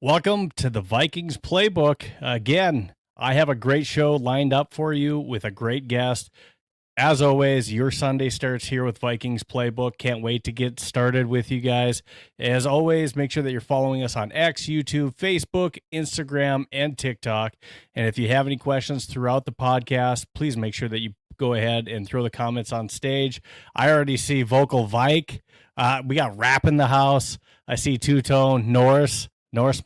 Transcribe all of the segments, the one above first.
Welcome to the Vikings Playbook. Again, I have a great show lined up for you with a great guest. As always, your Sunday starts here with Vikings Playbook. Can't wait to get started with you guys. As always, make sure that you're following us on X, YouTube, Facebook, Instagram, and TikTok. And if you have any questions throughout the podcast, please make sure that you go ahead and throw the comments on stage. I already see Vocal Vike. We got Rap in the house. I see Two-Tone, Norris,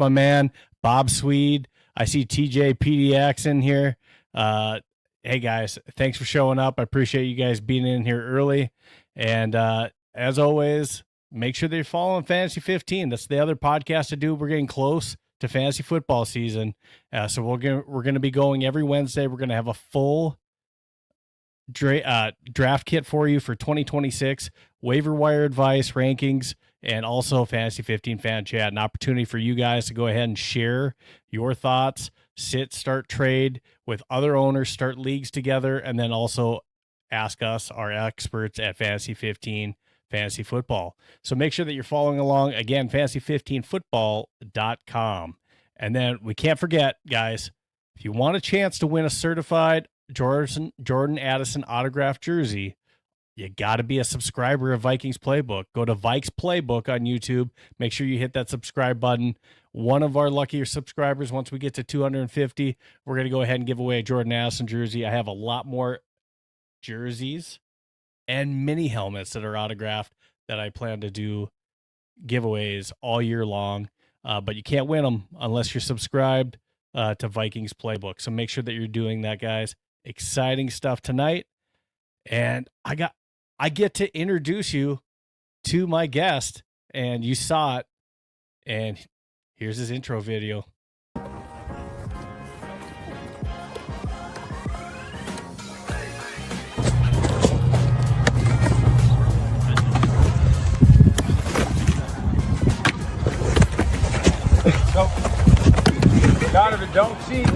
my man, Bob Swede. I see TJ PDX in here. Hey guys, thanks for showing up. I appreciate you guys being in here early. And as always, make sure that you're following Fantasy 15. That's the other podcast to do. We're getting close to fantasy football season. So we're gonna be going every Wednesday. We're gonna have a full draft kit for you for 2026, waiver wire advice, rankings, and also Fantasy 15 fan chat, an opportunity for you guys to go ahead and share your thoughts, start trade with other owners, start leagues together, and then also ask us, our experts at Fantasy 15 Fantasy Football. So make sure that you're following along. Again, fantasy15football.com. And then we can't forget, guys, if you want a chance to win a certified Jordan Addison autographed jersey, you got to be a subscriber of Vikings Playbook. Go to Vikes Playbook on YouTube. Make sure you hit that subscribe button. One of our luckier subscribers, once we get to 250, we're going to go ahead and give away a Jordan Addison jersey. I have a lot more jerseys and mini helmets that are autographed that I plan to do giveaways all year long. But you can't win them unless you're subscribed to Vikings Playbook. So make sure that you're doing that, guys. Exciting stuff tonight. And I get to introduce you to my guest, and you saw it, and here's his intro video. Donovan, don't cheat.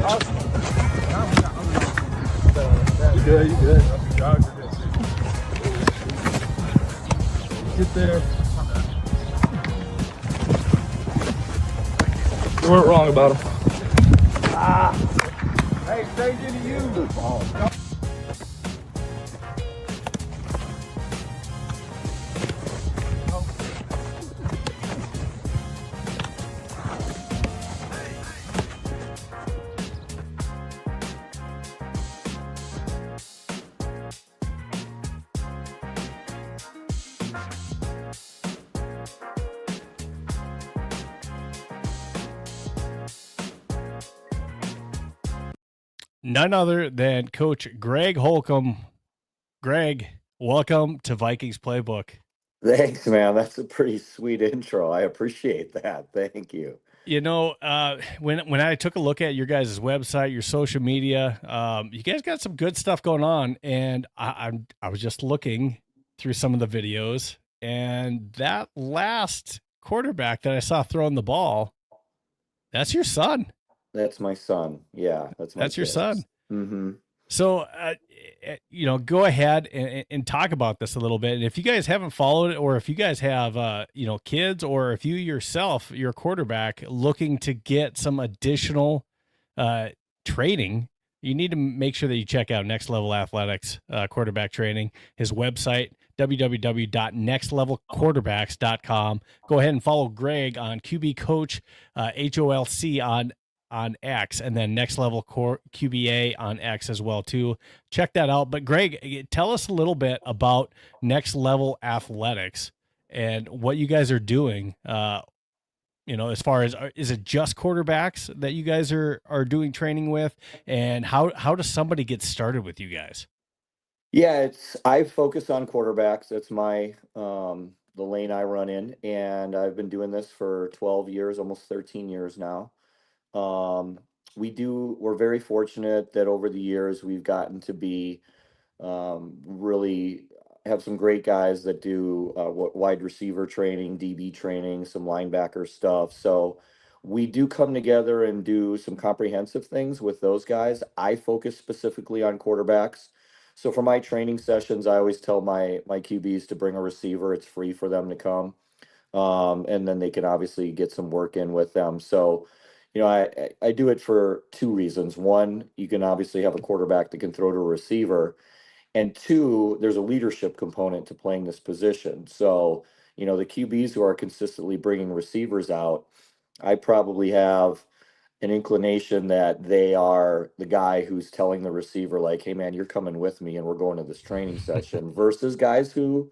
You good, you good. Get there. You weren't wrong about him. Hey, straight into you. None other than Coach Greg Holcomb. Greg, welcome to Vikings Playbook. Thanks, man. That's a pretty sweet intro. I appreciate that. Thank you. You know, when I took a look at your guys' website, your social media, you guys got some good stuff going on, and I was just looking through some of the videos, and that last quarterback that I saw throwing the ball, that's your son. That's my son. Yeah, that's your son. Mm-hmm. So, go ahead and talk about this a little bit. And if you guys haven't followed it, or if you guys have, kids, or if you yourself, you're a quarterback looking to get some additional training, you need to make sure that you check out Next Level Athletix quarterback training, his website, www.nextlevelquarterbacks.com. Go ahead and follow Greg on QB Coach HOLC on X, and then Next Level QBA on X as well too. Check that out. But Greg, tell us a little bit about Next Level Athletix and what you guys are doing. As far as, is it just quarterbacks that you guys are doing training with, and how does somebody get started with you guys? Yeah, I focus on quarterbacks. That's my the lane I run in, and I've been doing this for 12 years, almost 13 years now. We're very fortunate that over the years we've gotten to be really have some great guys that do wide receiver training, DB training, some linebacker stuff. So we do come together and do some comprehensive things with those guys. I focus specifically on quarterbacks. So for my training sessions, I always tell my QBs to bring a receiver. It's free for them to come. And then they can obviously get some work in with them. So, I do it for two reasons. One, you can obviously have a quarterback that can throw to a receiver. And two, there's a leadership component to playing this position. So, the QBs who are consistently bringing receivers out, I probably have an inclination that they are the guy who's telling the receiver, like, hey, man, you're coming with me and we're going to this training session, versus guys who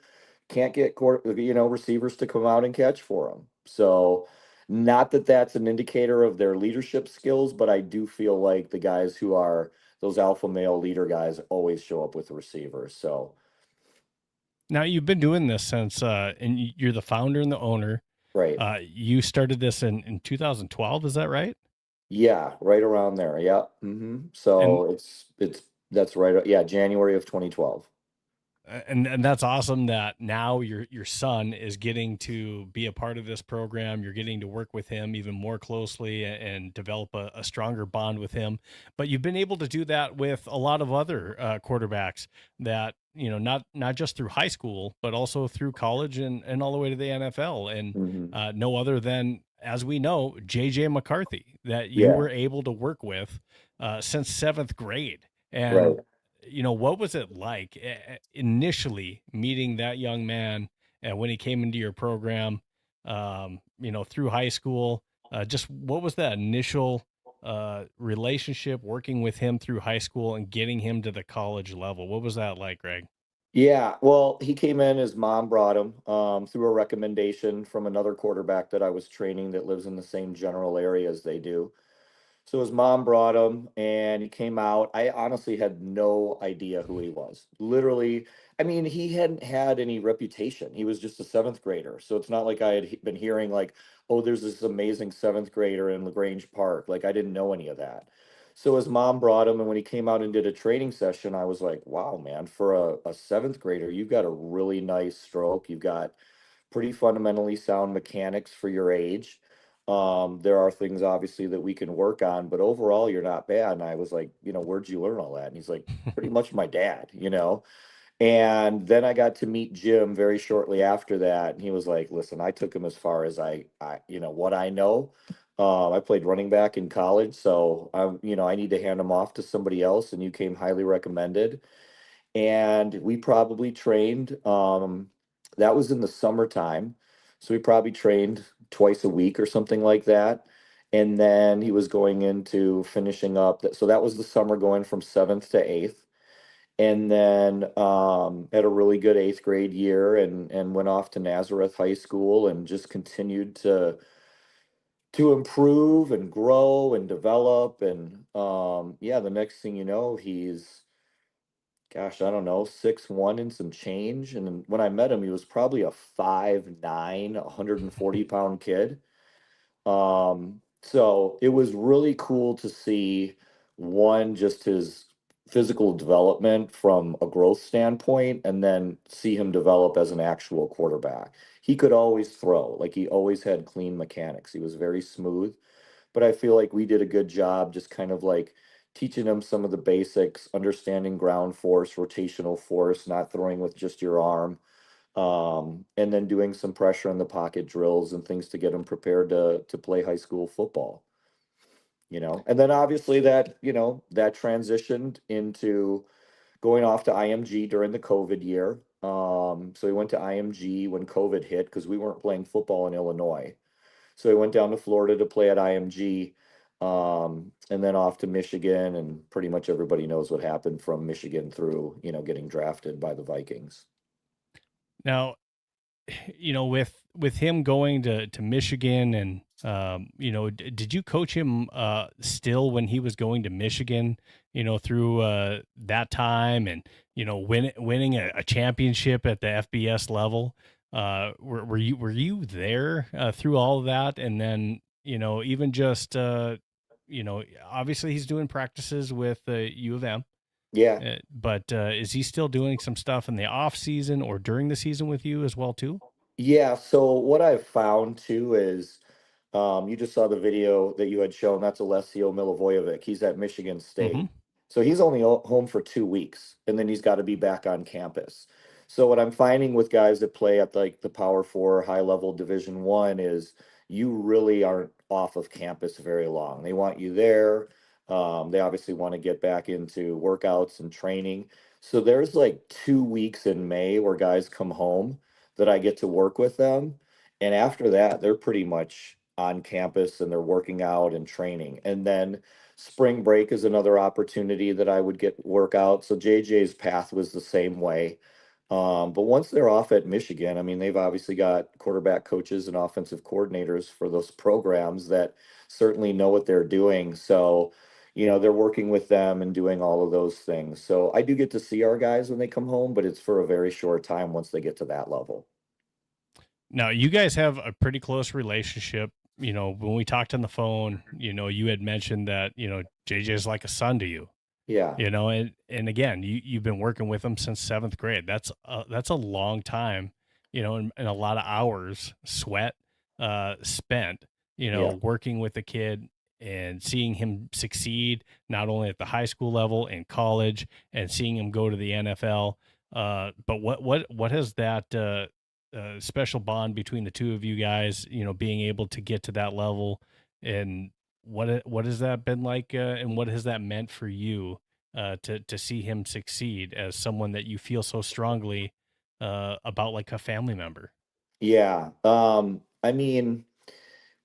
can't get, receivers to come out and catch for them. So, not that that's an indicator of their leadership skills, but I do feel like the guys who are those alpha male leader guys always show up with the receivers. So, Now you've been doing this since, and you're the founder and the owner. right. You started this in 2012, is that right? Yeah, right around there. Yeah. And So that's right. Yeah, January of 2012. and that's awesome that now your son is getting to be a part of this program. You're getting to work with him even more closely and develop a stronger bond with him. But you've been able to do that with a lot of other quarterbacks that, not just through high school, but also through college and all the way to the NFL. And hmm no other than, as we know, JJ McCarthy, that you Yeah, were able to work with since seventh grade. right. And what was it like initially meeting that young man when he came into your program, through high school? Just what was that initial relationship working with him through high school and getting him to the college level? What was that like, Greg? Yeah, well, he came in, his mom brought him through a recommendation from another quarterback that I was training that lives in the same general area as they do. So his mom brought him and he came out. I honestly had no idea who he was. Literally, I mean, he hadn't had any reputation. He was just a seventh grader. So it's not like I had been hearing, like, oh, there's this amazing seventh grader in LaGrange Park. Like, I didn't know any of that. So his mom brought him. And when he came out and did a training session, I was like, wow, man, for a seventh grader, you've got a really nice stroke. You've got pretty fundamentally sound mechanics for your age. There are things obviously that we can work on, but overall you're not bad. And I was like, where'd you learn all that? And he's like, pretty much my dad. And then I got to meet Jim very shortly after that. And he was like, listen, I took him as far as what I know. I played running back in college, so I need to hand him off to somebody else. And you came highly recommended, and we probably trained that was in the summertime, so we probably trained twice a week or something like that. And then he was going into finishing up that, so that was the summer, going from 7th to 8th. And then had a really good 8th grade year, and went off to Nazareth High School and just continued to improve and grow and develop. And yeah, the next thing you know, he's, gosh, I don't know, 6'1" and some change. And then when I met him, he was probably a 5'9", 140-pound kid. So it was really cool to see, one, just his physical development from a growth standpoint, and then see him develop as an actual quarterback. He could always throw, like, he always had clean mechanics. He was very smooth, but I feel like we did a good job just kind of like teaching him some of the basics, understanding ground force, rotational force, not throwing with just your arm, and then doing some pressure in the pocket drills and things to get him prepared to play high school football. And then obviously that transitioned into going off to IMG during the COVID year. So he went to IMG when COVID hit because we weren't playing football in Illinois. So he went down to Florida to play at IMG, and then off to Michigan, and pretty much everybody knows what happened from Michigan through, getting drafted by the Vikings. Now, with him going to Michigan and did you coach him still when he was going to Michigan, through that time, and winning a championship at the FBS level? Were you there through all of that? And then even just obviously he's doing practices with U of M. Yeah. But is he still doing some stuff in the off season or during the season with you as well too? Yeah. So what I've found too is, you just saw the video that you had shown. That's Alessio Milivojevic. He's at Michigan Hmm. State. So he's only home for 2 weeks, and then he's got to be back on campus. So what I'm finding with guys that play at like the Power Four high level Division 1 is you really aren't off of campus very long. They want you there. They obviously want to get back into workouts and training. So there's like 2 weeks in May where guys come home that I get to work with them. And after that, they're pretty much on campus and they're working out and training. And then spring break is another opportunity that I would get work out. So JJ's path was the same way. But once they're off at Michigan, I mean, they've obviously got quarterback coaches and offensive coordinators for those programs that certainly know what they're doing. So, they're working with them and doing all of those things. So I do get to see our guys when they come home, but it's for a very short time once they get to that level. Now, you guys have a pretty close relationship. When we talked on the phone, you had mentioned that, JJ is like a son to you. Yeah. And again, you've been working with him since 7th grade. That's a long time, and a lot of hours, sweat, spent, Yeah. working with the kid and seeing him succeed, not only at the high school level, in college, and seeing him go to the NFL. But what has that special bond between the two of you guys, being able to get to that level, and what has that been like, and what has that meant for you, to see him succeed as someone that you feel so strongly about, like a family member? Yeah. I mean,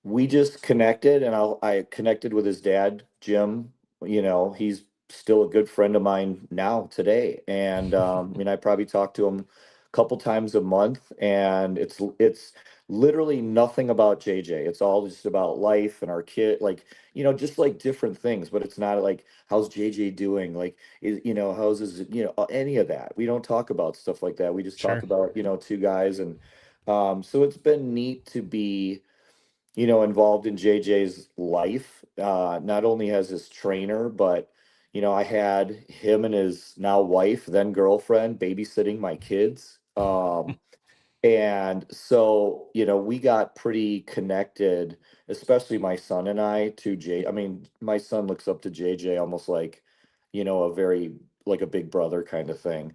we just connected and I connected with his dad, Jim. He's still a good friend of mine now today. And I mean, I probably talk to him a couple times a month, and it's literally nothing about JJ. It's all just about life and our kid, like, just like different things, but it's not like how's JJ doing? Like, how's his, any of that. We don't talk about stuff like that. We just talk Sure. about, two guys. And so it's been neat to be involved in JJ's life, not only as his trainer, but, I had him and his now wife, then girlfriend, babysitting my kids. And so, we got pretty connected, especially my son and I, to I mean, my son looks up to JJ almost like, a very, like a big brother kind of thing.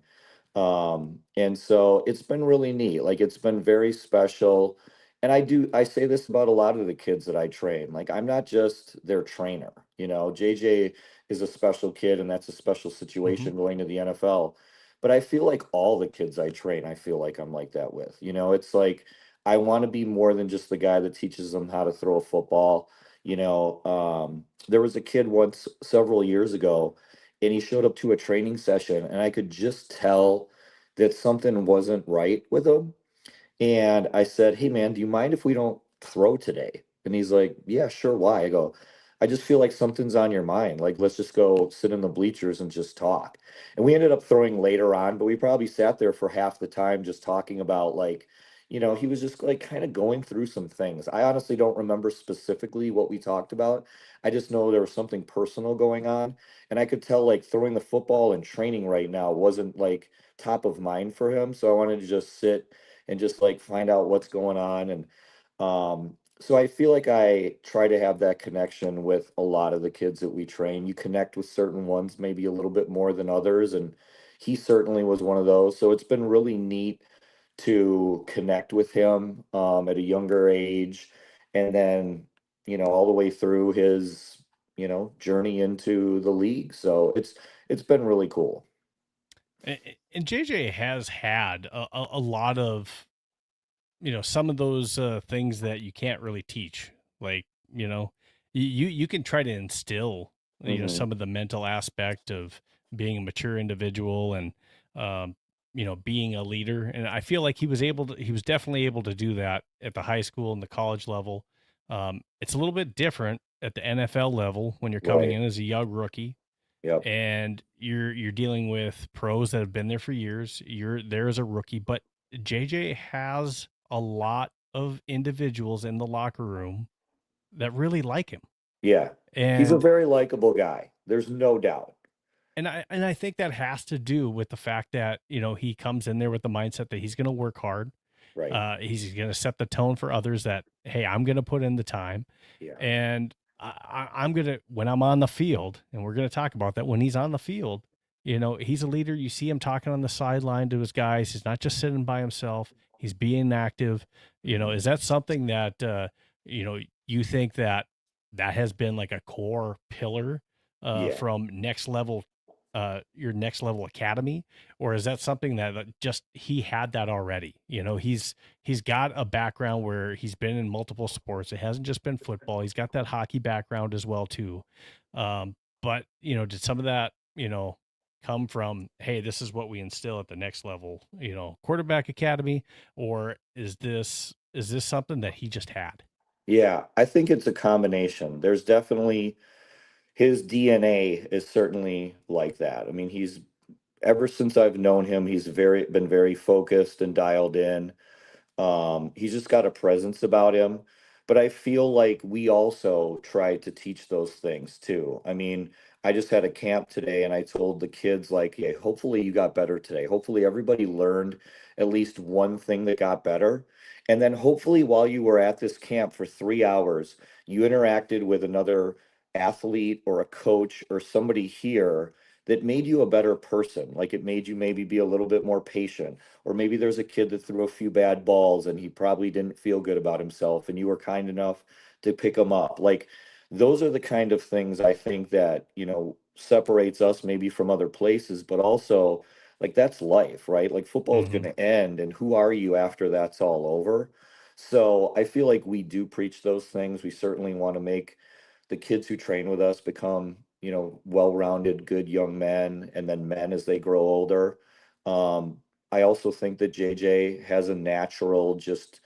And so it's been really neat. Like it's been very special. And I say this about a lot of the kids that I train. Like I'm not just their trainer. JJ is a special kid and that's a special Hmm. situation going to the NFL. But I feel like all the kids I train, I feel like I'm like that with. It's like I want to be more than just the guy that teaches them how to throw a football. There was a kid once several years ago and he showed up to a training session and I could just tell that something wasn't right with him. And I said, "Hey man, do you mind if we don't throw today?" And he's like, "Yeah, sure, why?" I go, "I just feel like something's on your mind. Like let's just go sit in the bleachers and just talk." And we ended up throwing later on, but we probably sat there for half the time just talking about like, he was just like kind of going through some things. I honestly don't remember specifically what we talked about. I just know there was something personal going on, and I could tell like throwing the football and training right now wasn't like top of mind for him. So I wanted to just sit and just like find out what's going on. And so I feel like I try to have that connection with a lot of the kids that we train. You connect with certain ones maybe a little bit more than others. And he certainly was one of those. So it's been really neat to connect with him at a younger age. And then, all the way through his, journey into the league. So it's been really cool. And JJ has had a lot of, some of those things that you can't really teach. Like, you can try to instill, Hmm. some of the mental aspect of being a mature individual and, um, being a leader. And I feel like he was definitely able to do that at the high school and the college level. It's a little bit different at the NFL level when you're coming Right. in as a young rookie Yep. and you're dealing with pros that have been there for years. You're there as a rookie, but JJ has a lot of individuals in the locker room that really like him. Yeah. He's a And very likable guy. There's no doubt. I think that has to do with the fact that, he comes in there with the mindset that he's going to work hard. Right. He's going to set the tone for others that, hey, I'm going to put in the time. Yeah. And I'm going to, when I'm on the field, and we're going to talk about that, when he's on the field, he's a leader. You see him talking on the sideline to his guys. He's not just sitting by himself. He's being active. Is that something that, you think that has been like a core pillar Yeah. from your next level academy, or is that something that just he had that already? He's got a background where he's been in multiple sports. It hasn't just been football. He's got that hockey background as well too. But did some of that come from, hey, this is what we instill at the next level, quarterback academy, or is this something that he just had? Yeah, I think it's a combination. There's definitely his DNA is certainly like that. I mean, he's ever since I've known him, he's been very focused and dialed in. He's just got a presence about him. But I feel like we also try to teach those things too. I mean, I just had a camp today and I told the kids, like, hey, hopefully you got better today. Hopefully everybody learned at least one thing that got better. And then hopefully while you were at this camp for 3 hours, you interacted with another athlete or a coach or somebody here that made you a better person. Like it made you maybe be a little bit more patient, or maybe there's a kid that threw a few bad balls and he probably didn't feel good about himself and you were kind enough to pick him up. Like those are the kind of things I think that, separates us maybe from other places, but also like that's life, right? Like football is going to end and who are you after that's all over? So I feel like we do preach those things. We certainly want to make the kids who train with us become, well-rounded, good young men, and then men as they grow older. Um, I also think that JJ has a natural, just,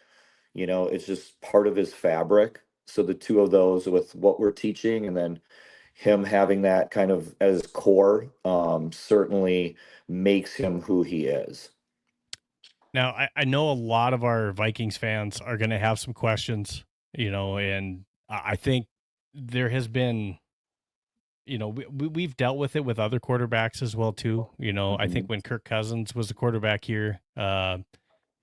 it's just part of his fabric. So the two of those with what we're teaching and then him having that kind of as core, certainly makes him who he is. Now, I know a lot of our Vikings fans are going to have some questions, and I think there has been, we've dealt with it with other quarterbacks as well too. I think when Kirk Cousins was the quarterback here,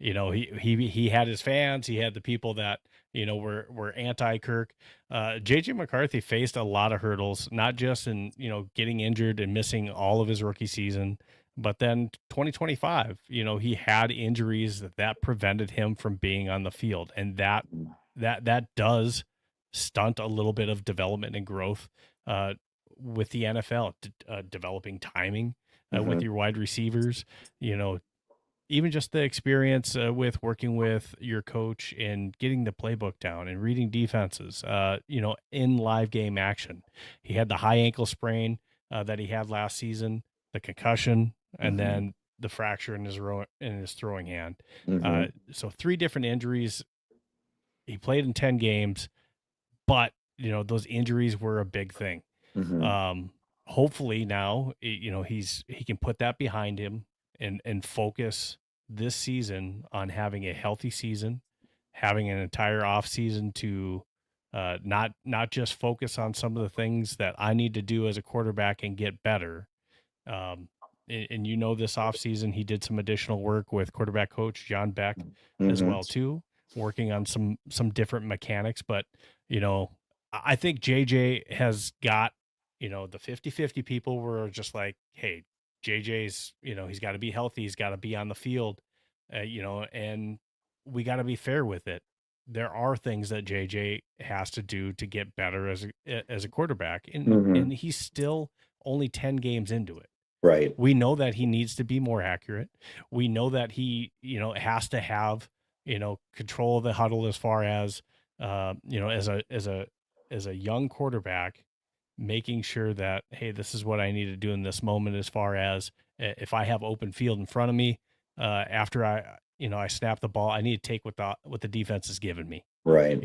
he had his fans, he had the people that were anti-Kirk. JJ McCarthy faced a lot of hurdles, not just in getting injured and missing all of his rookie season, but then 2025, he had injuries that prevented him from being on the field, and that does stunt a little bit of development and growth with the NFL, developing timing with your wide receivers, even just the experience with working with your coach and getting the playbook down and reading defenses, in live game action. He had the high ankle sprain that he had last season, the concussion, and then the fracture in his throwing hand. So 3 different injuries. He played in 10 games, but those injuries were a big thing. Hopefully now, he can put that behind him and focus this season on having a healthy season, having an entire off season to not just focus on some of the things that I need to do as a quarterback and get better. And this off season, he did some additional work with quarterback coach John Beck as well too, working on some different mechanics. But, I think JJ has got, the 50-50 people were just like, hey, JJ's, he's got to be healthy. He's got to be on the field, and we got to be fair with it. There are things that JJ has to do to get better as a quarterback. And he's still only 10 games into it. Right. We know that he needs to be more accurate. We know that he, has to have, control of the huddle as far as, as a young quarterback, making sure that, hey, this is what I need to do in this moment, as far as if I have open field in front of me, after I snap the ball, I need to take what the defense has given me. Right.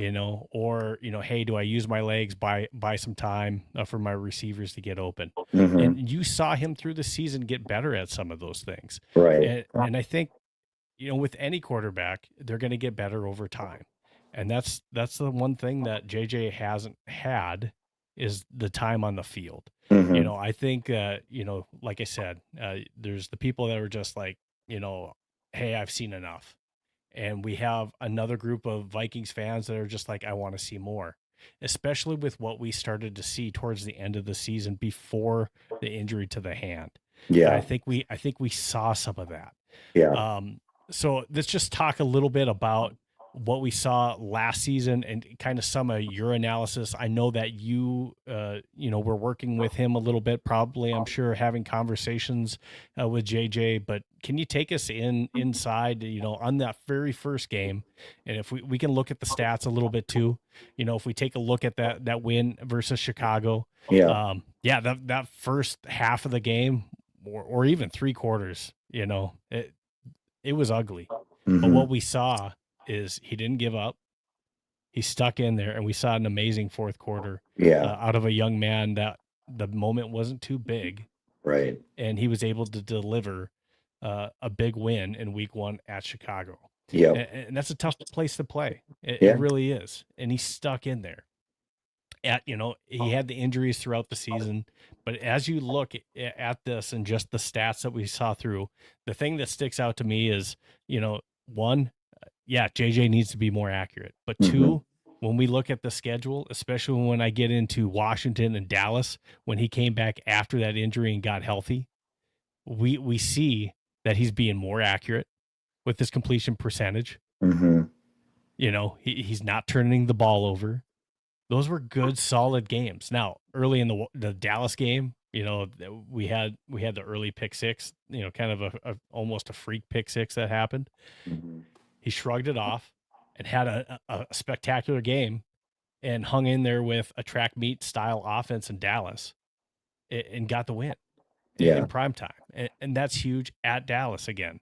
Or, hey, do I use my legs, buy some time for my receivers to get open? And you saw him through the season get better at some of those things. Right. And I think, with any quarterback, they're going to get better over time. And that's the one thing that JJ hasn't had, is the time on the field. I think, like I said, there's the people that are just like, hey, I've seen enough. And we have another group of Vikings fans that are just like, I want to see more, especially with what we started to see towards the end of the season before the injury to the hand. And Yeah. I think we saw some of that. Yeah. So let's just talk a little bit about what we saw last season and kind of some of your analysis. I know that you were working with him a little bit, probably, I'm sure, having conversations with JJ, but can you take us inside, on that very first game? And if we can look at the stats a little bit too, if we take a look at that win versus Chicago, Yeah. that first half of the game or even three quarters, it was ugly. But Hmm. what we saw is he didn't give up. He stuck in there, and we saw an amazing fourth quarter Yeah. out of a young man that the moment wasn't too big, Right. and he was able to deliver a big win in week 1 at Chicago. Yep. And that's a tough place to play. It Yeah. really is. And he stuck in there. He had the injuries throughout the season, but as you look at this and just the stats that we saw through, the thing that sticks out to me is, one, yeah, JJ needs to be more accurate, but Hmm. two, when we look at the schedule, especially when I get into Washington and Dallas, when he came back after that injury and got healthy, we see that he's being more accurate with his completion percentage. Hmm. He's not turning the ball over. Those were good, solid games. Now, early in the Dallas game, we had the early pick six, kind of a almost a freak pick six that happened. Hmm. He shrugged it off and had a spectacular game and hung in there with a track meet style offense in Dallas and got the win in Yeah. prime time. And that's huge at Dallas again.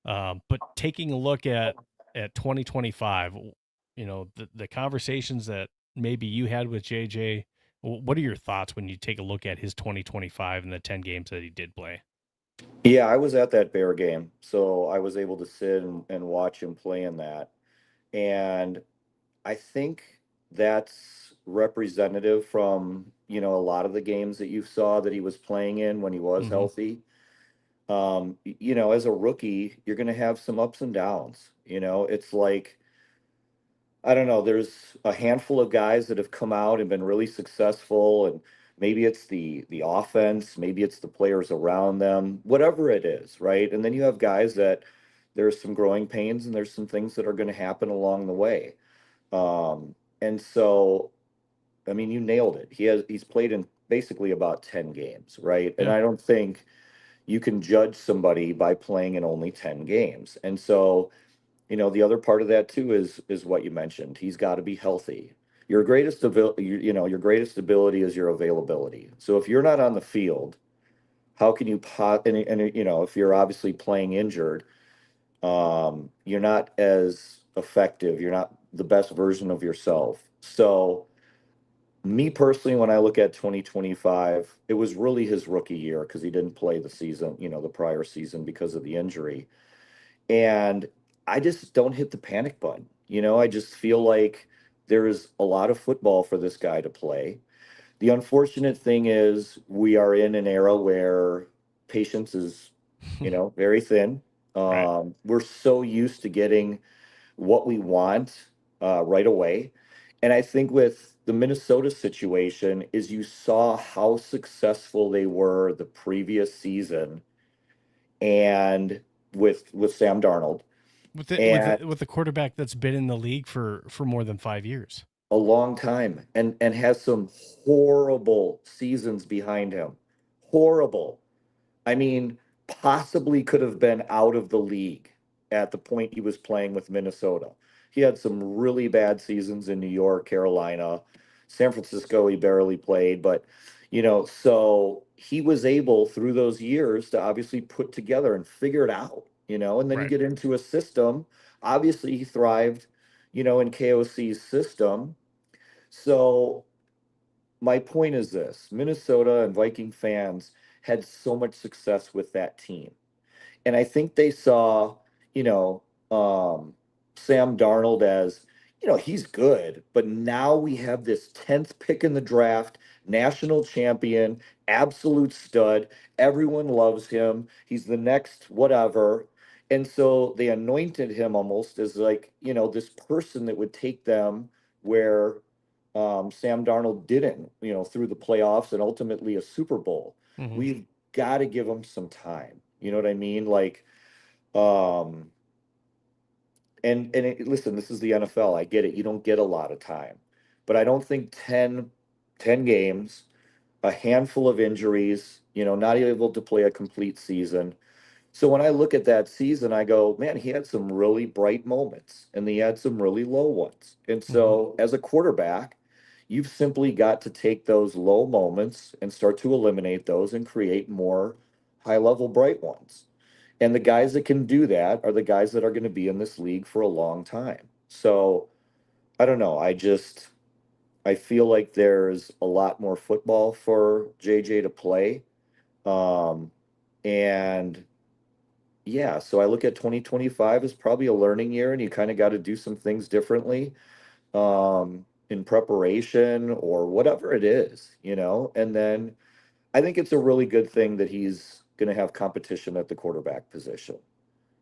But taking a look at 2025, the conversations that maybe you had with JJ, what are your thoughts when you take a look at his 2025 and the 10 games that he did play? Yeah, I was at that Bear game, so I was able to sit and watch him play in that. And I think that's representative from, a lot of the games that you saw that he was playing in when he was Mm-hmm. healthy. As a rookie, you're going to have some ups and downs. It's like, I don't know, there's a handful of guys that have come out and been really successful, and maybe it's the offense, maybe it's the players around them, whatever it is, right? And then you have guys that there's some growing pains and there's some things that are going to happen along the way. And so, I mean, you nailed it. He's played in basically about 10 games, right? And Yeah. I don't think you can judge somebody by playing in only 10 games. And so, the other part of that too is what you mentioned. He's got to be healthy. Your greatest ability is your availability. So if you're not on the field, how can you if you're obviously playing injured, you're not as effective. You're not the best version of yourself. So me personally, when I look at 2025, it was really his rookie year because he didn't play the season, the prior season because of the injury. And I just don't hit the panic button. I just feel like there's a lot of football for this guy to play. The unfortunate thing is we are in an era where patience is, very thin. Right. We're so used to getting what we want right away. And I think with the Minnesota situation is you saw how successful they were the previous season and with Sam Darnold With the, with and the, with the quarterback that's been in the league for more than 5 years. a long time and has some horrible seasons behind him. Horrible. I mean, possibly could have been out of the league at the point he was playing with Minnesota. He had some really bad seasons in New York, Carolina, San Francisco, he barely played, but so he was able through those years to obviously put together and figure it out, and then you Right. get into a system. Obviously, he thrived, in KOC's system. So my point is this: Minnesota and Viking fans had so much success with that team. And I think they saw, you know, um, Sam Darnold as, he's good, but now we have this 10th pick in the draft, national champion, absolute stud. Everyone loves him. He's the next whatever. And so they anointed him almost as like, this person that would take them where Sam Darnold didn't, through the playoffs and ultimately a Super Bowl. Mm-hmm. We've got to give him some time. You know what I mean? Like, um, listen, this is the NFL. I get it. You don't get a lot of time, but I don't think 10 games, a handful of injuries, not able to play a complete season. So when I look at that season, I go, man, he had some really bright moments and he had some really low ones. And so as a quarterback, you've simply got to take those low moments and start to eliminate those and create more high level bright ones. And the guys that can do that are the guys that are going to be in this league for a long time. So I don't know. I feel like there's a lot more football for JJ to play. Um, and yeah, so I look at 2025 as probably a learning year, and you kind of got to do some things differently in preparation or whatever it is. And then I think it's a really good thing that he's going to have competition at the quarterback position.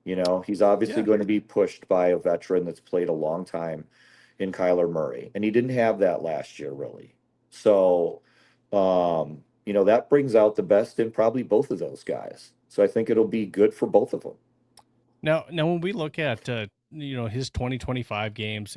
He's obviously Yeah. going to be pushed by a veteran that's played a long time in Kyler Murray, and he didn't have that last year, really. So, that brings out the best in probably both of those guys. So I think it'll be good for both of them. Now, when we look at his 2025 games,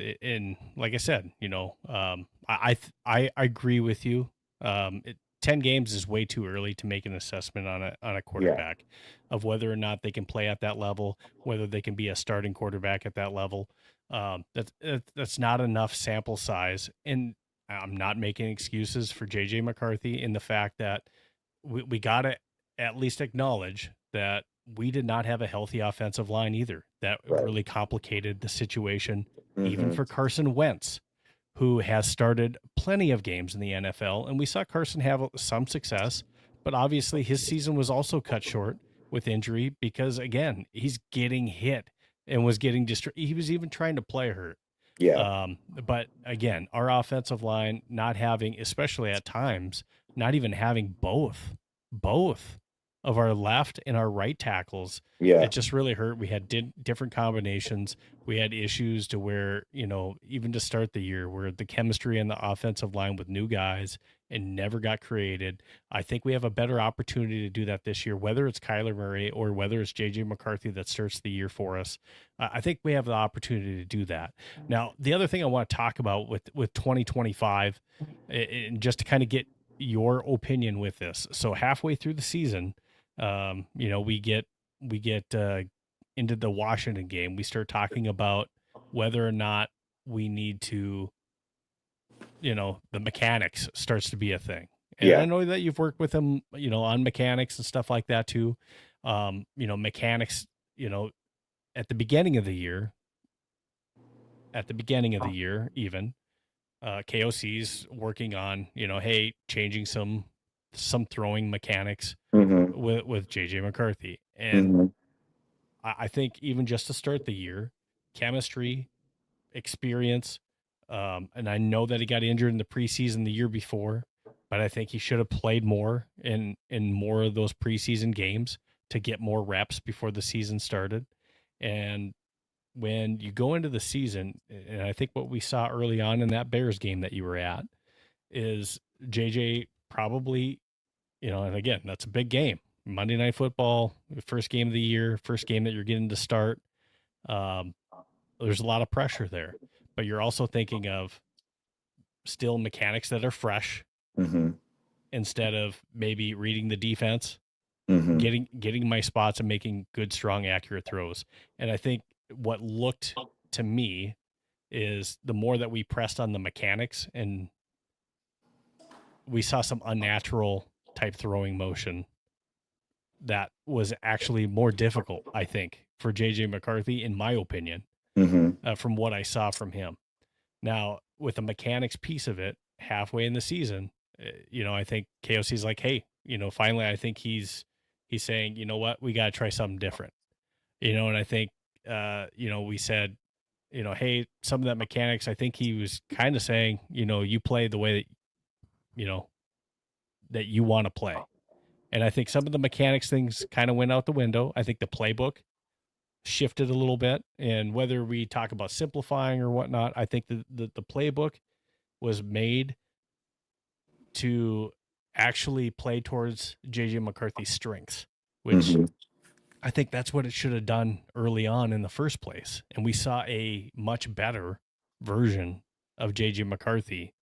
like I said, I agree with you. 10 games is way too early to make an assessment on a quarterback of whether or not they can play at that level, whether they can be a starting quarterback at that level. That's not enough sample size, and I'm not making excuses for JJ McCarthy in the fact that we got to at least acknowledge that we did not have a healthy offensive line either. That Right. really complicated the situation, even Mhm. for Carson Wentz, who has started plenty of games in the NFL. And we saw Carson have some success, but obviously his season was also cut short with injury because, again, he's getting hit and was getting he was even trying to play hurt. Yeah. But again, our offensive line not having, especially at times, not even having both of our left and our right tackles, Yeah. it just really hurt. We had different combinations. We had issues to where, even to start the year, where the chemistry in the offensive line with new guys and never got created. I think we have a better opportunity to do that this year, whether it's Kyler Murray or whether it's JJ McCarthy that starts the year for us. I think we have the opportunity to do that. Now, the other thing I want to talk about with 2025, and just to kind of get your opinion with this. So halfway through the season, we get into the Washington game. We start talking about whether or not we need to, the mechanics starts to be a thing. And Yeah. I know that you've worked with him, on mechanics and stuff like that too. Mechanics, at the beginning of the year, even KOC's working on, hey, changing some throwing mechanics Mhm. with JJ McCarthy. And Mhm. I think even just to start the year, chemistry, experience, and I know that he got injured in the preseason the year before, but I think he should have played more in more of those preseason games to get more reps before the season started. And when you go into the season, and I think what we saw early on in that Bears game that you were at is JJ probably, and again, that's a big game. Monday Night Football, first game of the year, first game that you're getting to start. There's a lot of pressure there, but you're also thinking of still mechanics that are fresh Mhm. instead of maybe reading the defense, Mhm. getting my spots and making good, strong, accurate throws. And I think what looked to me is the more that we pressed on the mechanics and we saw some unnatural type throwing motion that was actually more difficult, I think, for JJ McCarthy, in my opinion, Mhm. from what I saw from him. Now, with the mechanics piece of it, halfway in the season, I think KOC's like, hey, finally, I think he's saying, you know what, we got to try something different, and I think, we said, hey, some of that mechanics, I think he was kind of saying, you play the way that, that you want to play. And I think some of the mechanics things kind of went out the window. I think the playbook shifted a little bit. And whether we talk about simplifying or whatnot, I think the playbook was made to actually play towards JJ McCarthy's strengths, which I think that's what it should have done early on in the first place. And we saw a much better version of JJ McCarthy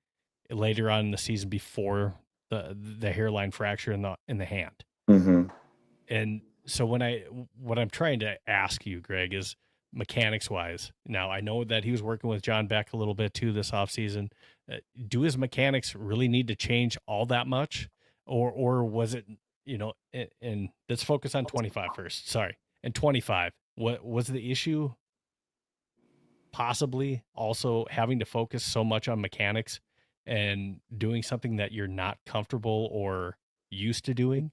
later on in the season before the hairline fracture in the hand. And so what I'm trying to ask you, Greg, is mechanics wise. Now I know that he was working with John Beck a little bit too this offseason. Do his mechanics really need to change all that much, or was it, and let's focus on 25 first. Sorry. And 25, what was the issue? Possibly also having to focus so much on mechanics and doing something that you're not comfortable or used to doing,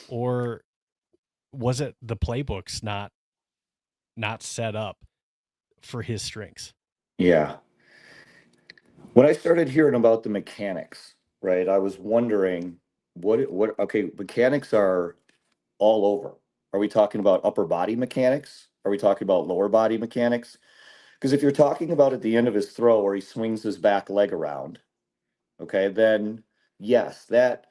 or was it the playbooks not set up for his strengths? Yeah. When I started hearing about the mechanics, right, I was wondering okay, mechanics are all over. Are we talking about upper body mechanics? Are we talking about lower body mechanics? Because if you're talking about at the end of his throw where he swings his back leg around, okay, then yes, that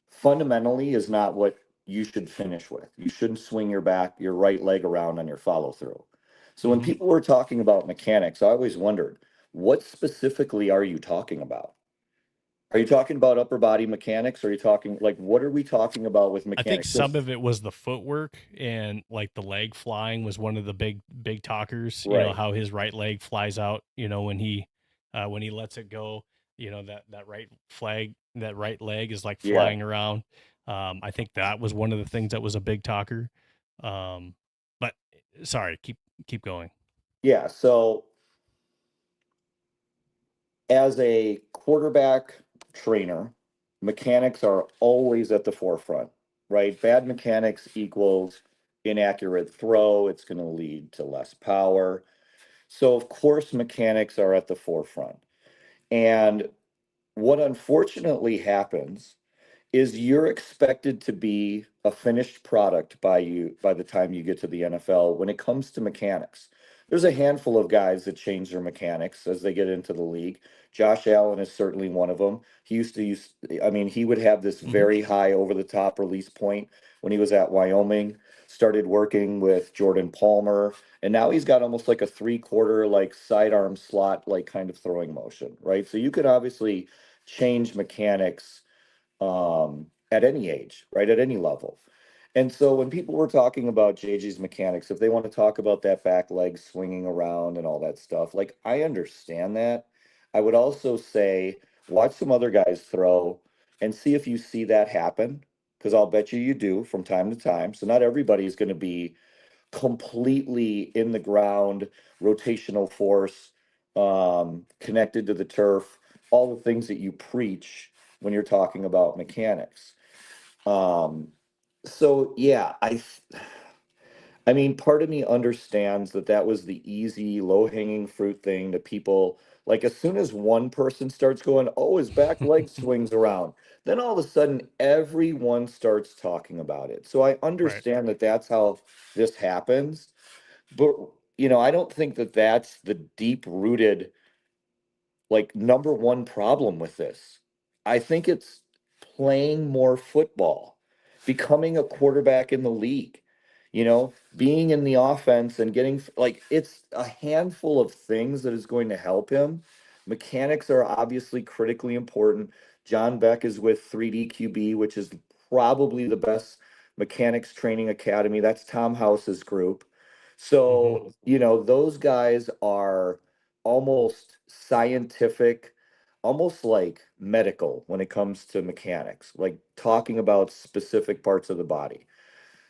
fundamentally is not what you should finish with. You shouldn't swing your right leg around on your follow through. So when people were talking about mechanics, I always wondered, what specifically are you talking about? Are you talking about upper body mechanics? Are you talking what are we talking about with I think mechanics? some of it was the footwork, and like the leg flying was one of the big talkers. You know, Right. how his right leg flies out, when he lets it go, that right leg is like Yeah. flying around. I think that was one of the things that was a big talker. But sorry, keep going. Yeah. So as a quarterback trainer, mechanics are always at the forefront, right? Bad mechanics equals inaccurate throw. It's going to lead to less power. So, of course, mechanics are at the forefront. And what unfortunately happens is you're expected to be a finished product by the time you get to the NFL when it comes to mechanics. There's a handful of guys that change their mechanics as they get into the league. Josh Allen is certainly one of them. He would have this very high over the top release point when he was at Wyoming, started working with Jordan Palmer, and now he's got almost like a 3/4 like sidearm slot like kind of throwing motion, right? So you could obviously change mechanics at any age, right? At any level. And so when people were talking about JG's mechanics, if they want to talk about that back leg swinging around and all that stuff, like I understand that. I would also say watch some other guys throw and see if you see that happen, because I'll bet you do from time to time. So not everybody's going to be completely in the ground, rotational force, connected to the turf, all the things that you preach when you're talking about mechanics. So yeah, I mean, part of me understands that that was the easy, low-hanging fruit thing that people like. As soon as one person starts going, "Oh, his back leg swings around," then all of a sudden everyone starts talking about it. So I Right. understand that that's how this happens, but I don't think that that's the deep-rooted like number one problem with this. I think it's playing more football, becoming a quarterback in the league, being in the offense and getting like it's a handful of things that is going to help him. Mechanics are obviously critically important. John Beck is with 3D QB, which is probably the best mechanics training academy. That's Tom House's group. So, those guys are almost scientific, almost like medical when it comes to mechanics, like talking about specific parts of the body.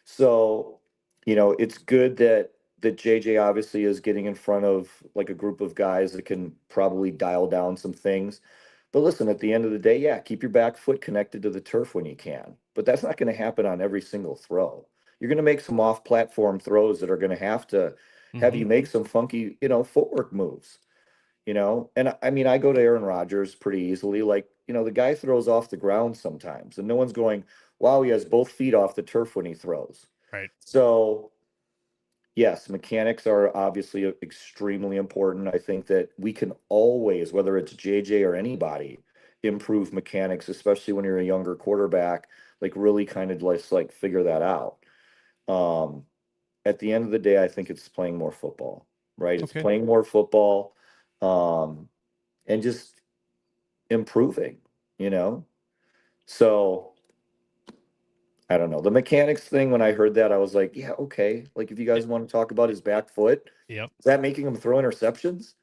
So, it's good that JJ obviously is getting in front of like a group of guys that can probably dial down some things. But listen, at the end of the day, yeah, keep your back foot connected to the turf when you can. But that's not going to happen on every single throw. You're going to make some off-platform throws that are going to have you make some funky, footwork moves. And I mean, I go to Aaron Rodgers pretty easily. Like, the guy throws off the ground sometimes, and no one's going, wow, he has both feet off the turf when he throws. Right. So, yes, mechanics are obviously extremely important. I think that we can always, whether it's JJ or anybody, improve mechanics, especially when you're a younger quarterback, like really kind of like figure that out. At the end of the day, I think it's playing more football, right? It's Okay. playing more football, and just improving, you know? So I don't know. The mechanics thing, when I heard that, I was like, yeah, okay. Like, if you guys want to talk about his back foot, Yep. is that making him throw interceptions?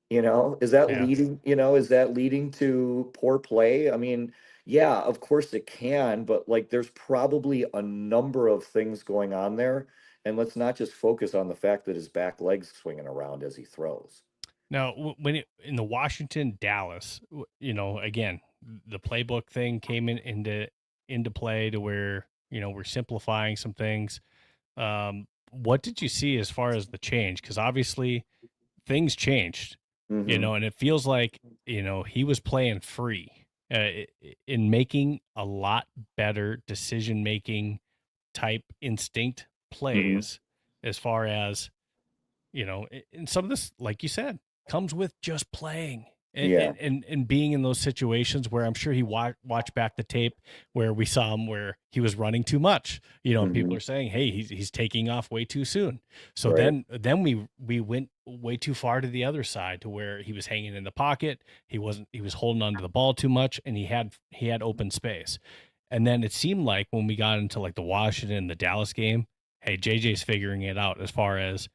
You know, is that Yeah. leading to poor play? I mean, yeah, of course it can, but like there's probably a number of things going on there. And let's not just focus on the fact that his back leg's swinging around as he throws. Now, in the Washington Dallas, again, the playbook thing came into play to where we're simplifying some things. What did you see as far as the change? Because obviously things changed, Mm-hmm. and it feels like he was playing free in making a lot better decision making type instinct Mm-hmm. plays as far as and some of this, like you said, comes with just playing Yeah. and being in those situations where I'm sure he watched back the tape where we saw him where he was running too much, and people Mm-hmm. are saying, hey, he's taking off way too soon. So Right. then we went way too far to the other side to where he was hanging in the pocket. He was holding onto the ball too much, and he had open space. And then it seemed like when we got into like the Washington, the Dallas game, hey, JJ's figuring it out as far as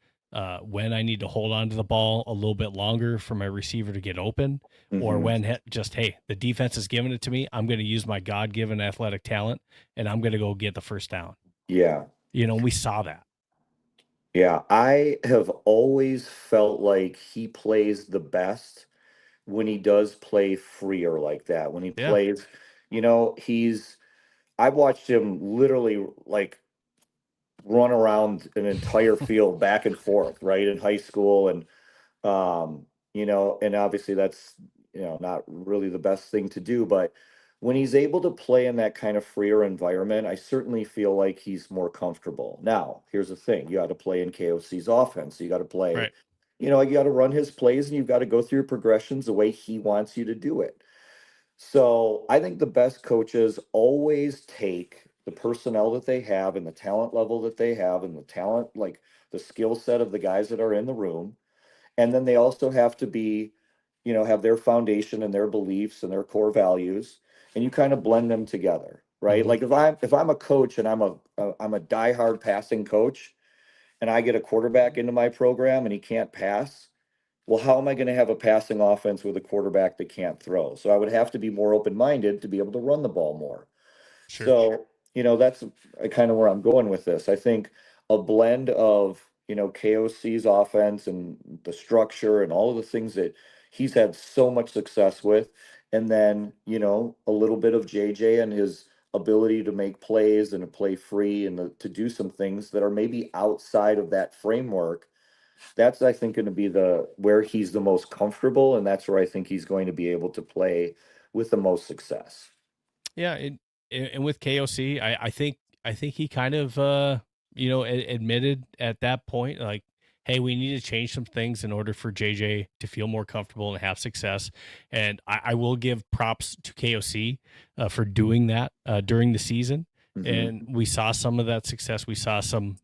when I need to hold on to the ball a little bit longer for my receiver to get open, or Mm-hmm. when hey, the defense is giving it to me, I'm going to use my God-given athletic talent and I'm going to go get the first down. Yeah. We saw that. Yeah. I have always felt like he plays the best when he does play freer like that. When he Yeah. plays, I've watched him literally like run around an entire field back and forth, right, in high school. And, and obviously that's, not really the best thing to do. But when he's able to play in that kind of freer environment, I certainly feel like he's more comfortable. Now, here's the thing: you got to play in KOC's offense. You got to play, Right. you got to run his plays and you've got to go through your progressions the way he wants you to do it. So I think the best coaches always take the personnel that they have and the talent level that they have and the talent, like the skill set of the guys that are in the room. And then they also have to be, have their foundation and their beliefs and their core values. And you kind of blend them together, right? Mm-hmm. Like if I'm a coach and I'm a diehard passing coach and I get a quarterback into my program and he can't pass, well, how am I going to have a passing offense with a quarterback that can't throw? So I would have to be more open-minded to be able to run the ball more. Sure. So, that's kind of where I'm going with this. I think a blend of, KOC's offense and the structure and all of the things that he's had so much success with, and then, a little bit of JJ and his ability to make plays and to play free and to do some things that are maybe outside of that framework. That's, I think, going to be where he's the most comfortable, and that's where I think he's going to be able to play with the most success. Yeah, and with KOC, I think he kind of admitted at that point, like, hey, we need to change some things in order for JJ to feel more comfortable and have success. And I will give props to KOC for doing that during the season. And Hmm. we saw some of that success. We saw some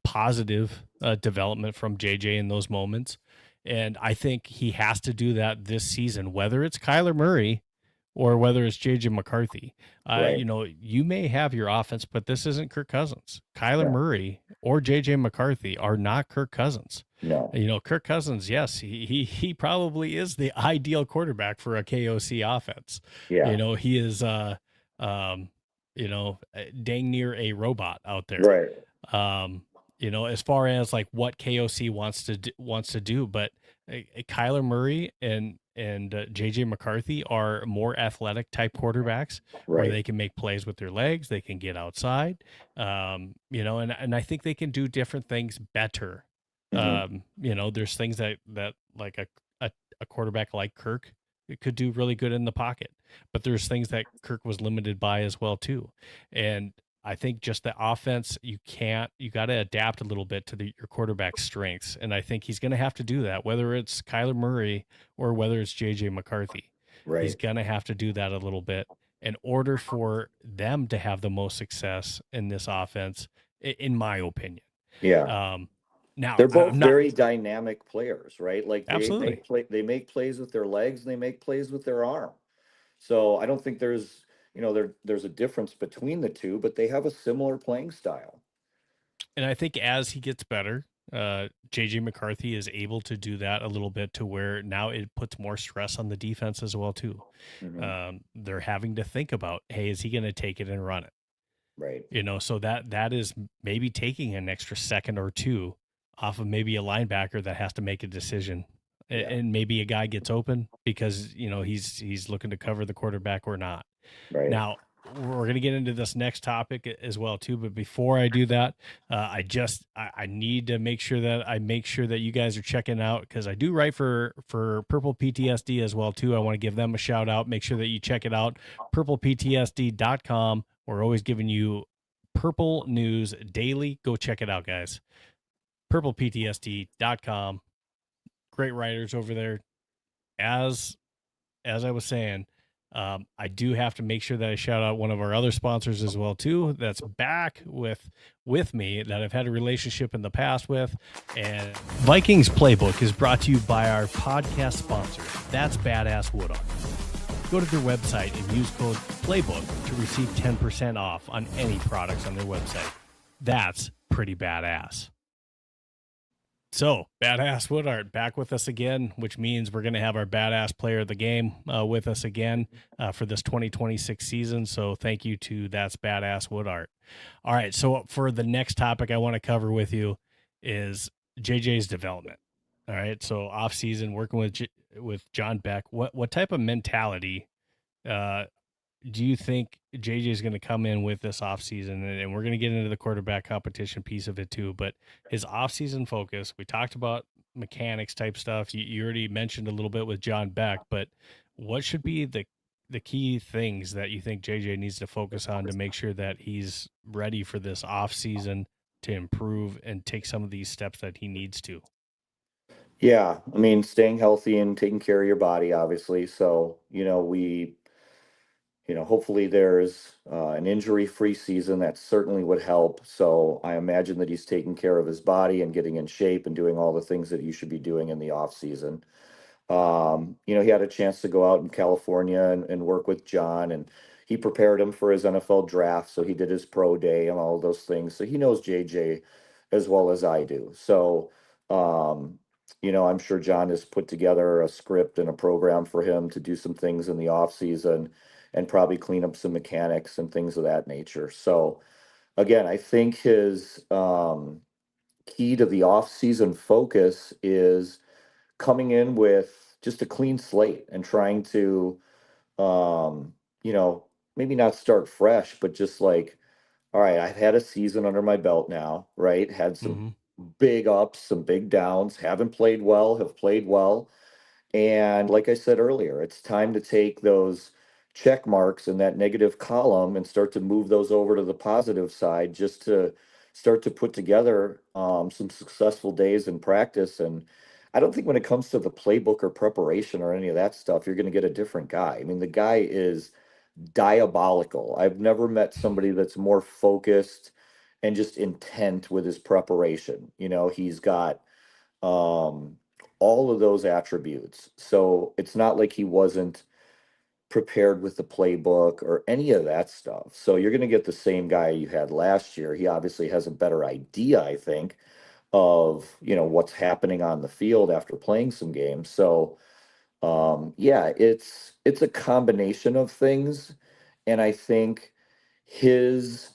positive development from JJ in those moments. And I think he has to do that this season, whether it's Kyler Murray or whether it's JJ McCarthy. Right. You may have your offense, but this isn't Kirk Cousins. Kyler No. Murray or JJ McCarthy are not Kirk Cousins. No. Kirk Cousins, yes, he probably is the ideal quarterback for a KOC offense. Yeah. He is dang near a robot out there. Right. As far as like what KOC wants to do, but Kyler Murray and JJ McCarthy are more athletic type quarterbacks where Right. they can make plays with their legs, they can get outside, and I think they can do different things better. Hmm. There's things that like a quarterback like Kirk could do really good in the pocket, but there's things that Kirk was limited by as well too. And I think just the offense, you got to adapt a little bit to your quarterback's strengths. And I think he's going to have to do that, whether it's Kyler Murray or whether it's JJ McCarthy. He's Right. going to have to do that a little bit in order for them to have the most success in this offense, in my opinion. Yeah. Now, They're both I'm not very dynamic players, right? Like absolutely. they make plays with their legs and they make plays with their arm. So I don't think there's a difference between the two, but they have a similar playing style. And I think as he gets better, JJ McCarthy is able to do that a little bit to where now it puts more stress on the defense as well too. Hmm. They're having to think about, hey, is he going to take it and run it? Right. So that is maybe taking an extra second or two off of maybe a linebacker that has to make a decision. Yeah. And maybe a guy gets open because, he's looking to cover the quarterback or not. Right. Now, we're going to get into this next topic as well too, but before I do that, I need to make sure that you guys are checking out, because I do write for Purple PTSD as well too. I want to give them a shout out. Make sure that you check it out, purpleptsd.com. We're always giving you Purple news daily. Go check it out, guys. purpleptsd.com. Great writers over there. As I was saying, I do have to make sure that I shout out one of our other sponsors as well too. That's back with me, that I've had a relationship in the past with, and Vikings Playbook is brought to you by our podcast sponsor. That's Badass Wood Art. Go to their website and use code Playbook to receive 10% off on any products on their website. That's pretty badass. So, Badass Wood Art back with us again, which means we're going to have our badass player of the game with us again for this 2026 season. So thank you to That's Badass Wood Art. All right, so for the next topic I want to cover with you is JJ's development. All right, so off season, working with John Beck, what type of mentality do you think JJ is going to come in with this offseason? And we're going to get into the quarterback competition piece of it too, but his offseason focus, we talked about mechanics type stuff. You already mentioned a little bit with John Beck, but what should be the key things that you think JJ needs to focus on to make sure that he's ready for this offseason to improve and take some of these steps that he needs to? Yeah. I mean, staying healthy and taking care of your body, obviously. So, hopefully there's an injury-free season. That certainly would help. So I imagine that he's taking care of his body and getting in shape and doing all the things that you should be doing in the off season. He had a chance to go out in California and work with John, and he prepared him for his NFL draft. So he did his pro day and all of those things. So he knows JJ as well as I do. So, I'm sure John has put together a script and a program for him to do some things in the off season and probably clean up some mechanics and things of that nature. So again, I think his key to the off season focus is coming in with just a clean slate and trying to, um, you know, maybe not start fresh, but just like, all right, I've had a season under my belt now, right? Had some Mm-hmm. big ups, some big downs, haven't played well, have played well. And like I said earlier, it's time to take those check marks in that negative column and start to move those over to the positive side, just to start to put together some successful days in practice. And I don't think when it comes to the playbook or preparation or any of that stuff, you're going to get a different guy. I mean, the guy is diabolical. I've never met somebody that's more focused and just intent with his preparation. He's got um, all of those attributes. So it's not like he wasn't prepared with the playbook or any of that stuff. So you're going to get the same guy you had last year. He obviously has a better idea, I think, of, what's happening on the field after playing some games. So yeah, it's a combination of things. And I think his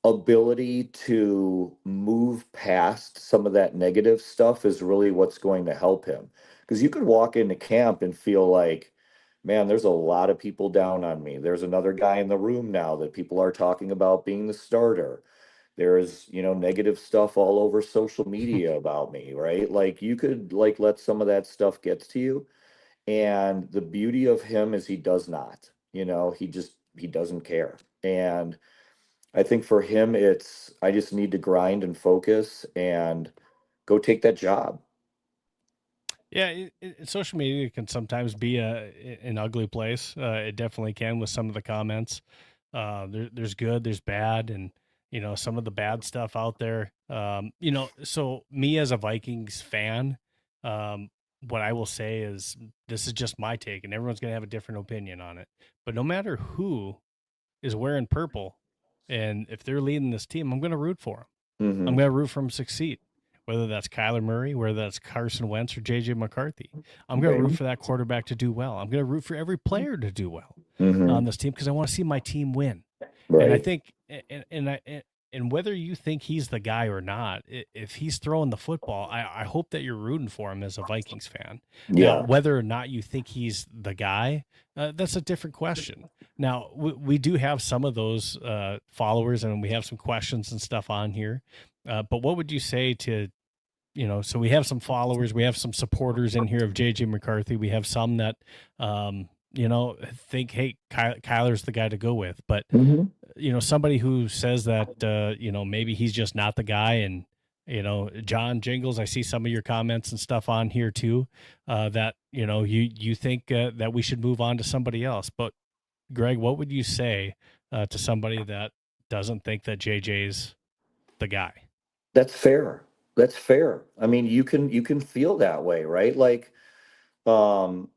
ability to move past some of that negative stuff is really what's going to help him. Because you could walk into camp and feel like, man, there's a lot of people down on me. There's another guy in the room now that people are talking about being the starter. There's, negative stuff all over social media about me, right? Like you could like let some of that stuff get to you. And the beauty of him is he does not, he doesn't care. And I think for him, I just need to grind and focus and go take that job. Yeah, social media can sometimes be an ugly place. It definitely can with some of the comments. There's good, there's bad, and some of the bad stuff out there. So me as a Vikings fan, what I will say is this is just my take, and everyone's gonna have a different opinion on it. But no matter who is wearing purple, and if they're leading this team, I'm gonna root for them. I'm going to root for him to succeed, whether that's Kyler Murray, whether that's Carson Wentz or JJ McCarthy. I'm going to root for that quarterback to do well. I'm going to root for every player to do well on this team because I want to see my team win. Right. And I think, and whether you think he's the guy or not, if he's throwing the football, I hope that you're rooting for him as a Vikings fan. Yeah. Now, whether or not you think he's the guy, that's a different question. Now, we do have some of those followers, and we have some questions and stuff on here. But what would you say to, so we have some followers, we have some supporters in here of JJ McCarthy. We have some that, think, hey, Kyler's the guy to go with. But, somebody who says that, maybe he's just not the guy. And, John Jingles, I see some of your comments and stuff on here too, that, you think that we should move on to somebody else. But Greg, what would you say to somebody that doesn't think that JJ's the guy? That's fair. That's fair. I mean, you can feel that way, right? Like, and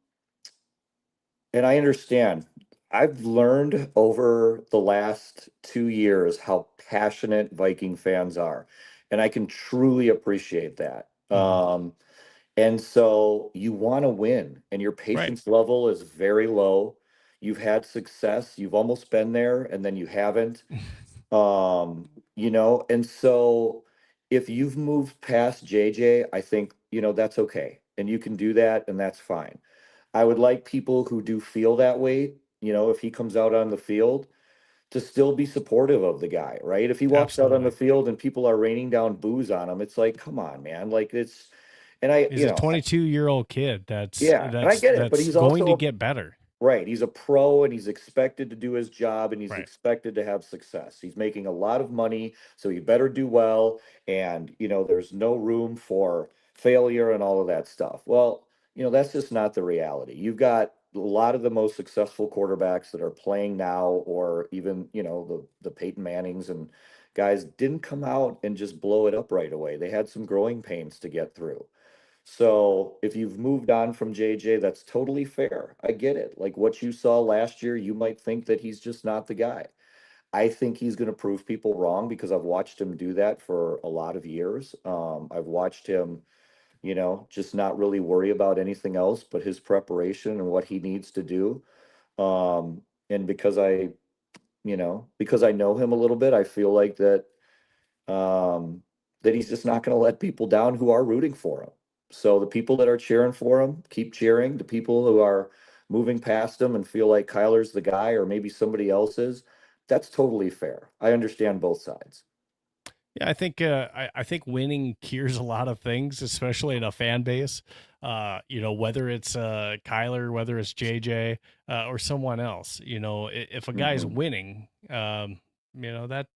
I understand. I've learned over the last 2 years how passionate Viking fans are, and I can truly appreciate that. And so you want to win, and your patience level is very low. You've had success. You've almost been there, and then you haven't. And so if you've moved past JJ, I think, that's okay. And you can do that, and that's fine. I would like people who do feel that way, if he comes out on the field, to still be supportive of the guy, right? If he walks out on the field and people are raining down booze on him, it's like, come on, man. Like he's a 22-year-old kid that's and I get it, but he's going also to get better. Right. He's a pro and he's expected to do his job and he's expected to have success. He's making a lot of money, so he better do well. And, there's no room for failure and all of that stuff. Well, that's just not the reality. You've got a lot of the most successful quarterbacks that are playing now, or even, the Peyton Mannings and guys didn't come out and just blow it up right away. They had some growing pains to get through. So if you've moved on from JJ, that's totally fair. I get it. Like what you saw last year, you might think that he's just not the guy. I think he's going to prove people wrong because I've watched him do that for a lot of years. I've watched him, just not really worry about anything else but his preparation and what he needs to do. And because I know him a little bit, I feel like that he's just not going to let people down who are rooting for him. So the people that are cheering for him, keep cheering. The people who are moving past him and feel like Kyler's the guy or maybe somebody else is, that's totally fair. I understand both sides. Yeah, I think winning cures a lot of things, especially in a fan base. Whether it's Kyler, whether it's JJ, or someone else. If a guy's winning, that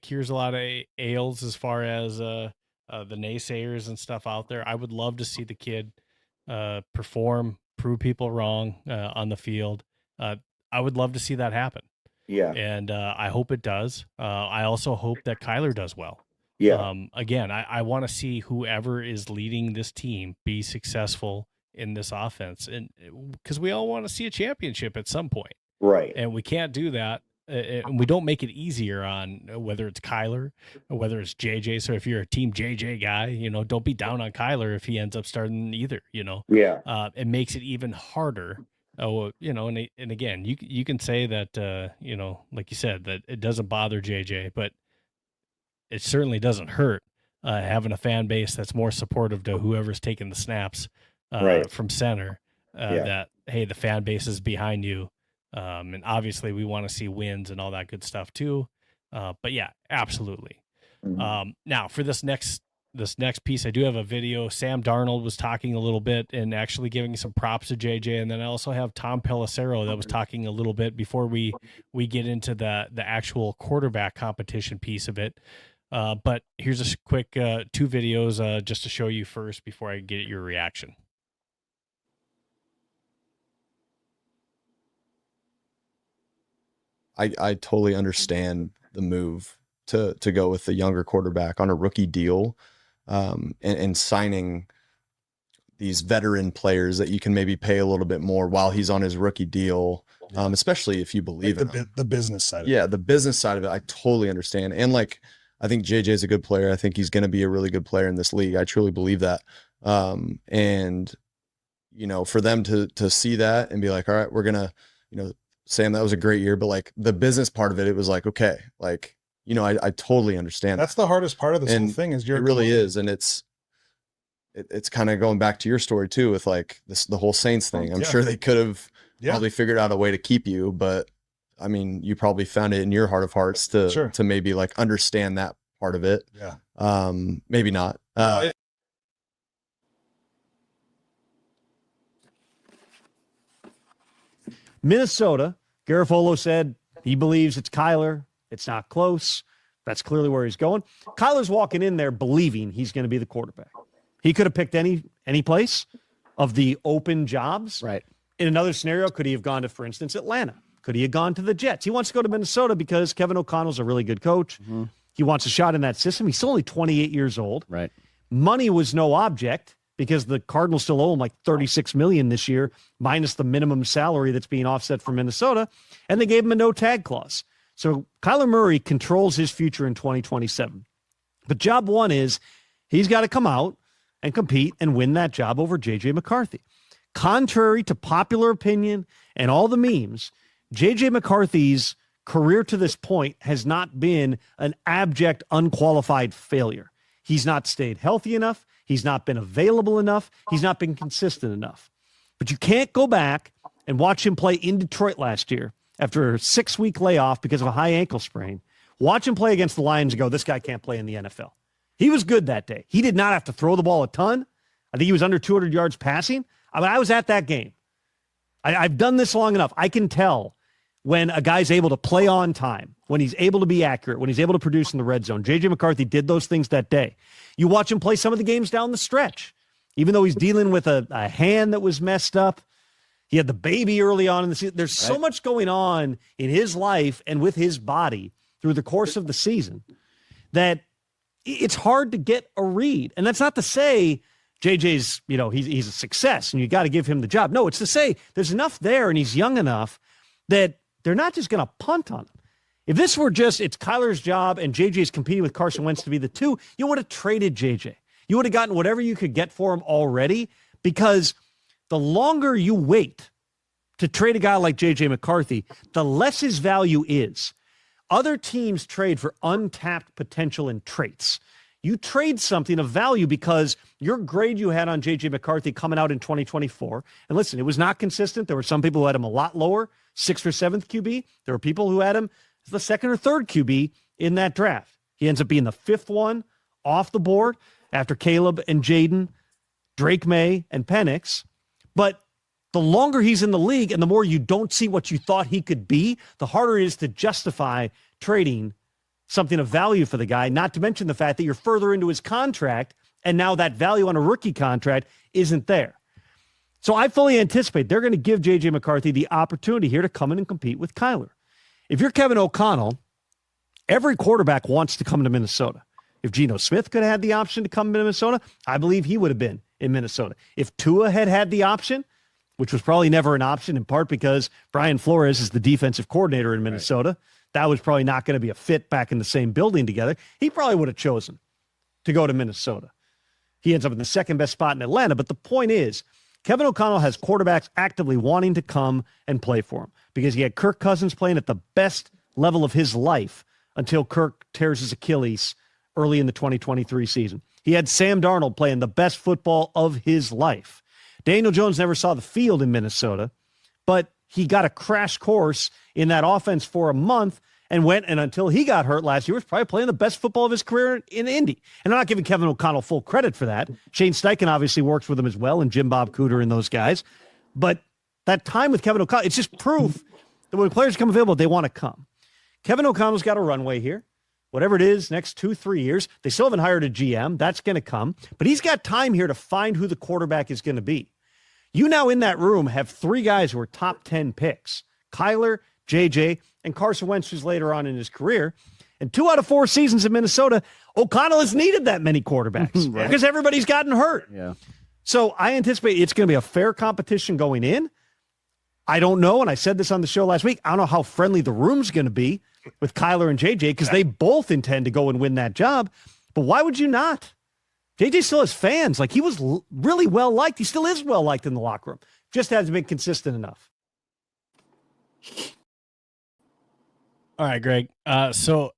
cures a lot of ails as far as the naysayers and stuff out there. I would love to see the kid perform, prove people wrong on the field. I would love to see that happen. Yeah. And I hope it does. I also hope that Kyler does well. Yeah. Again, I want to see whoever is leading this team be successful in this offense, and because we all want to see a championship at some point. Right. And we can't do that. And we don't make it easier on whether it's Kyler or whether it's JJ. So if you're a team JJ guy, don't be down on Kyler if he ends up starting either, Yeah. It makes it even harder. And again, you can say that, like you said, that it doesn't bother JJ, but it certainly doesn't hurt having a fan base that's more supportive to whoever's taking the snaps from center, that, hey, the fan base is behind you. And obviously we want to see wins and all that good stuff too. But yeah, absolutely. Now for this next piece, I do have a video. Sam Darnold was talking a little bit and actually giving some props to JJ. And then I also have Tom Pelissero that was talking a little bit before we get into the actual quarterback competition piece of it. But here's a quick 2 videos just to show you first before I get your reaction. I totally understand the move to go with the younger quarterback on a rookie deal, and signing these veteran players that you can maybe pay a little bit more while he's on his rookie deal, especially if you believe in him. The business side of it. Yeah, the business side of it, I totally understand. And like, I think JJ is a good player. I think he's going to be a really good player in this league. I truly believe that. And, you know, for them to see that and be like, all right, we're going to, you know, Sam, that was a great year, but like the business part of it, it was like, okay, like, you know, I totally understand. That's the hardest part of this whole thing is it really is. And it's kind of going back to your story too, with like the whole Saints thing. I'm sure they could have probably figured out a way to keep you, but I mean, you probably found it in your heart of hearts to maybe like understand that part of it. Yeah. Maybe not. Minnesota, Garofolo said he believes it's Kyler. It's not close. That's clearly where he's going. Kyler's walking in there believing he's going to be the quarterback. He could have picked any place of the open jobs. Right. In another scenario, could he have gone to, for instance, Atlanta? Could he have gone to the Jets? He wants to go to Minnesota because Kevin O'Connell's a really good coach. Mm-hmm. He wants a shot in that system. He's still only 28 years old. Right. Money was no object because the Cardinals still owe him like $36 million this year, minus the minimum salary that's being offset from Minnesota, and they gave him a no-tag clause. So Kyler Murray controls his future in 2027. But job one is he's got to come out and compete and win that job over J.J. McCarthy. Contrary to popular opinion and all the memes, J.J. McCarthy's career to this point has not been an abject, unqualified failure. He's not stayed healthy enough. He's not been available enough. He's not been consistent enough. But you can't go back and watch him play in Detroit last year after a 6-week layoff because of a high ankle sprain. Watch him play against the Lions and go, this guy can't play in the NFL. He was good that day. He did not have to throw the ball a ton. I think he was under 200 yards passing. I mean, I was at that game. I've done this long enough. I can tell when a guy's able to play on time, when he's able to be accurate, when he's able to produce in the red zone. J.J. McCarthy did those things that day. You watch him play some of the games down the stretch. Even though he's dealing with a hand that was messed up, he had the baby early on in the season. There's so much going on in his life and with his body through the course of the season that it's hard to get a read. And that's not to say JJ's, you know, he's a success and you got to give him the job. No, it's to say there's enough there and he's young enough that they're not just going to punt on him. If this were just, it's Kyler's job and JJ's competing with Carson Wentz to be the 2, you would have traded JJ. You would have gotten whatever you could get for him already, because the longer you wait to trade a guy like JJ McCarthy, the less his value is. Other teams trade for untapped potential and traits. You trade something of value because your grade you had on J.J. McCarthy coming out in 2024, and listen, it was not consistent. There were some people who had him a lot lower, 6th or 7th QB. There were people who had him as the 2nd or 3rd QB in that draft. He ends up being the 5th one off the board after Caleb and Jaden, Drake May, and Penix. But the longer he's in the league and the more you don't see what you thought he could be, the harder it is to justify trading something of value for the guy, not to mention the fact that you're further into his contract and now that value on a rookie contract isn't there. So I fully anticipate they're going to give J.J. McCarthy the opportunity here to come in and compete with Kyler. If you're Kevin O'Connell, every quarterback wants to come to Minnesota. If Geno Smith could have had the option to come to Minnesota, I believe he would have been in Minnesota. If Tua had the option, which was probably never an option, in part because Brian Flores is the defensive coordinator in Minnesota, right. That was probably not going to be a fit back in the same building together. He probably would have chosen to go to Minnesota. He ends up in the 2nd best spot in Atlanta. But the point is, Kevin O'Connell has quarterbacks actively wanting to come and play for him because he had Kirk Cousins playing at the best level of his life until Kirk tears his Achilles early in the 2023 season. He had Sam Darnold playing the best football of his life. Daniel Jones never saw the field in Minnesota, but he got a crash course in that offense for a month and went, and until he got hurt last year, was probably playing the best football of his career in Indy. And I'm not giving Kevin O'Connell full credit for that. Shane Steichen obviously works with him as well, and Jim Bob Cooter and those guys. But that time with Kevin O'Connell, it's just proof that when players come available, they want to come. Kevin O'Connell's got a runway here. whatever it is, next 2-3 years. They still haven't hired a GM. That's going to come. But he's got time here to find who the quarterback is going to be. You now in that room have 3 guys who are top 10 picks. Kyler, JJ, and Carson Wentz, who's later on in his career. And 2 out of 4 seasons in Minnesota, O'Connell has needed that many quarterbacks because everybody's gotten hurt. Yeah. So I anticipate it's going to be a fair competition going in. I don't know, and I said this on the show last week, I don't know how friendly the room's going to be with Kyler and JJ because they both intend to go and win that job. But why would you not? JJ still has fans. Like, he was really well-liked. He still is well-liked in the locker room. Just hasn't been consistent enough. All right, Greg. So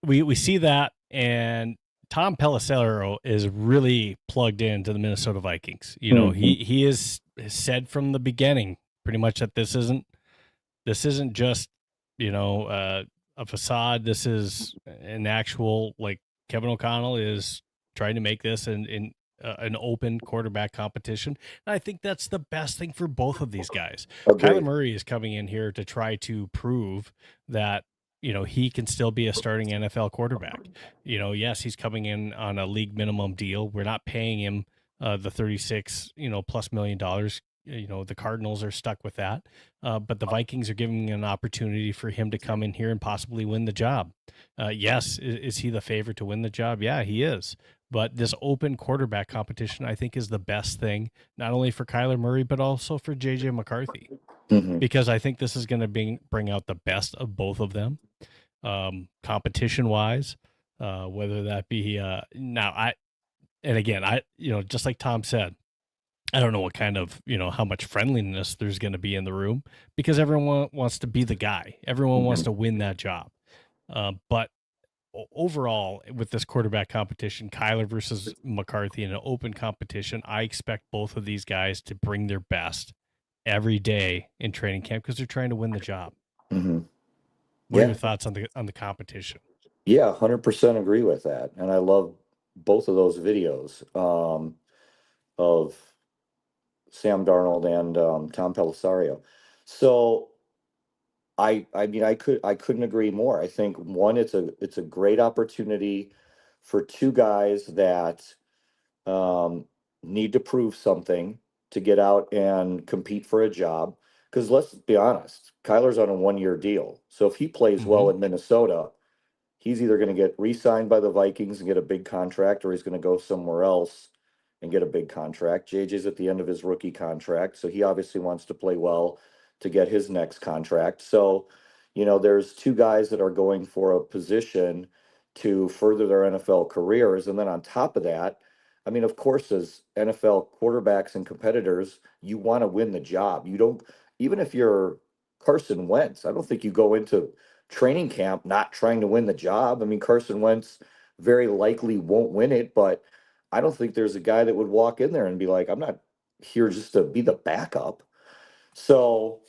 we see that, and Tom Pelissero is really plugged into the Minnesota Vikings. You know, he has said from the beginning pretty much that this isn't just, you know, a facade. This is an actual, like, Kevin O'Connell is trying to make this an open quarterback competition. And I think that's the best thing for both of these guys. Kyler Murray is coming in here to try to prove that, you know, he can still be a starting NFL quarterback. You know, yes, he's coming in on a league minimum deal. We're not paying him the 36, you know, plus $1 million. You know, the Cardinals are stuck with that. But the Vikings are giving an opportunity for him to come in here and possibly win the job. Yes, is he the favorite to win the job? Yeah, he is. But this open quarterback competition, I think, is the best thing, not only for Kyler Murray, but also for JJ McCarthy. Because I think this is going to bring out the best of both of them, competition-wise, whether that be you know, just like Tom said, I don't know what kind of, you know, how much friendliness there's going to be in the room because everyone wants to be the guy. Everyone wants to win that job. But overall, with this quarterback competition, Kyler versus McCarthy in an open competition, I expect both of these guys to bring their best every day in training camp because they're trying to win the job. What are your thoughts on the competition? Yeah, 100% agree with that. And I love both of those videos of Sam Darnold and Tom Pelissero. So I mean, I couldn't agree more. I think one, it's a great opportunity for 2 guys that need to prove something to get out and compete for a job. Because let's be honest, Kyler's on a 1-year deal. So if he plays well in Minnesota, he's either going to get re-signed by the Vikings and get a big contract, or he's going to go somewhere else and get a big contract. JJ's at the end of his rookie contract, so he obviously wants to play well to get his next contract. So, you know, there's 2 guys that are going for a position to further their NFL careers. And then on top of that, I mean, of course, as NFL quarterbacks and competitors, you want to win the job. You don't, even if you're Carson Wentz, I don't think you go into training camp not trying to win the job. I mean, Carson Wentz very likely won't win it, but I don't think there's a guy that would walk in there and be like, I'm not here just to be the backup. So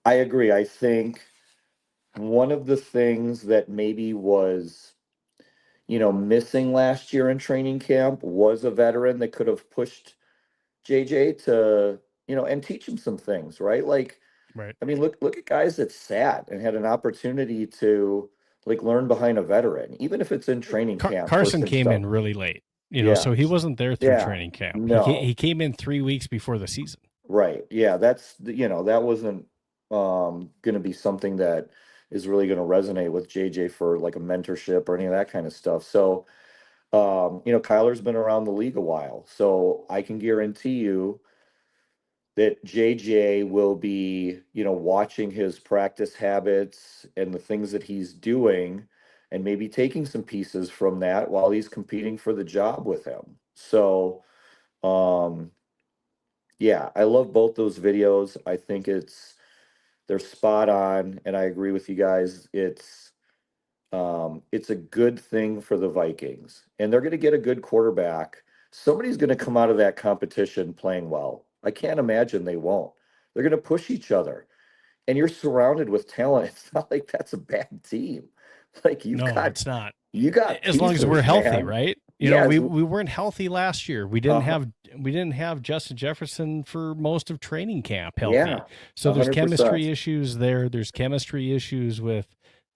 I agree. I think one of the things that maybe was, you know, missing last year in training camp was a veteran that could have pushed JJ to, you know, and teach him some things, right? Like, right. I mean, look at guys that sat and had an opportunity to, like, learn behind a veteran, even if it's in training camp. Carson came in really late. You know, so he wasn't there through training camp. No. He came in 3 weeks before the season. Right. Yeah. That's, you know, that wasn't going to be something that is really going to resonate with JJ for like a mentorship or any of that kind of stuff. So, you know, Kyler's been around the league a while, so I can guarantee you that JJ will be, you know, watching his practice habits and the things that he's doing and maybe taking some pieces from that while he's competing for the job with him. So, yeah, I love both those videos. I think they're spot on, and I agree with you guys. It's a good thing for the Vikings, and they're going to get a good quarterback. Somebody's going to come out of that competition playing well. I can't imagine they won't. They're going to push each other, and you're surrounded with talent. It's not like that's a bad team. Like it's not. You got as long as we're healthy, man. Right? You know, we weren't healthy last year. We didn't have Justin Jefferson for most of training camp healthy. Yeah, so there's chemistry issues there. There's chemistry issues with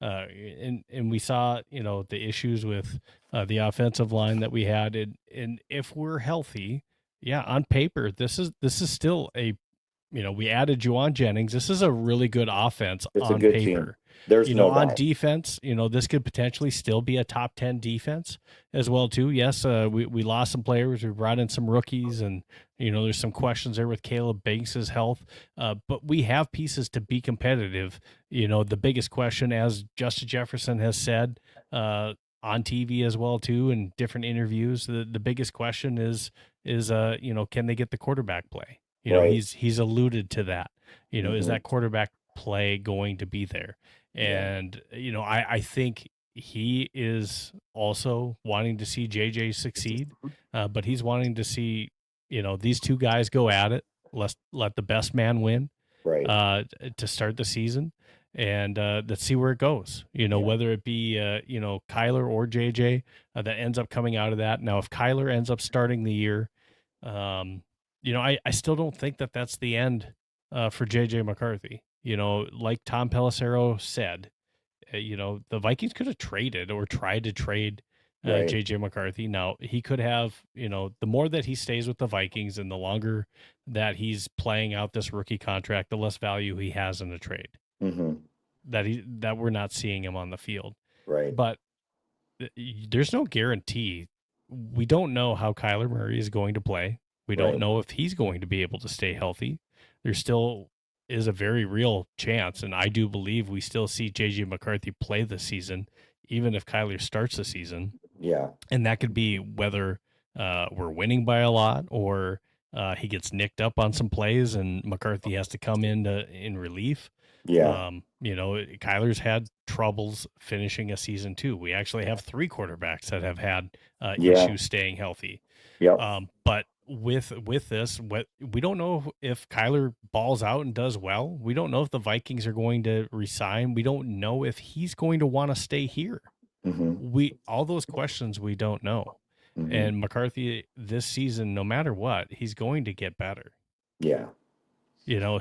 And we saw, the issues with the offensive line that we had. And if we're healthy, yeah, on paper, this is still we added Juwan Jennings. This is a really good offense It's a on good paper. team. There's no on doubt. defense, this could potentially still be a top 10 defense as well too. Yes, we lost some players. We brought in some rookies, and there's some questions there with Caleb Banks' health. But we have pieces to be competitive. The biggest question, as Justin Jefferson has said on TV as well too, in different interviews, the biggest question is can they get the quarterback play? Right. He's alluded to that. Is Mhm. that quarterback play going to be there? And, I think he is also wanting to see JJ succeed, but he's wanting to see, these two guys go at it. Let the best man win to start the season. And let's see where it goes, whether it be, Kyler or JJ that ends up coming out of that. Now, if Kyler ends up starting the year, I still don't think that that's the end for JJ McCarthy. Like Tom Pelissero said, the Vikings could have traded or tried to trade Right. JJ McCarthy. Now, he could have, the more that he stays with the Vikings and the longer that he's playing out this rookie contract, the less value he has in a trade. Mm-hmm. That we're not seeing him on the field. Right. But there's no guarantee. We don't know how Kyler Murray is going to play. We don't Right. know if he's going to be able to stay healthy. There still is a very real chance, and I do believe we still see JJ McCarthy play this season, even if Kyler starts the season. Yeah. And that could be whether we're winning by a lot or he gets nicked up on some plays and McCarthy has to come in relief. Yeah. Kyler's had troubles finishing a season too. We actually have 3 quarterbacks that have had issues staying healthy. Yep. But with this, we don't know if Kyler balls out and does well. We don't know if the Vikings are going to resign. We don't know if he's going to want to stay here. Mm-hmm. All those questions we don't know. Mm-hmm. And McCarthy this season, no matter what, he's going to get better. Yeah.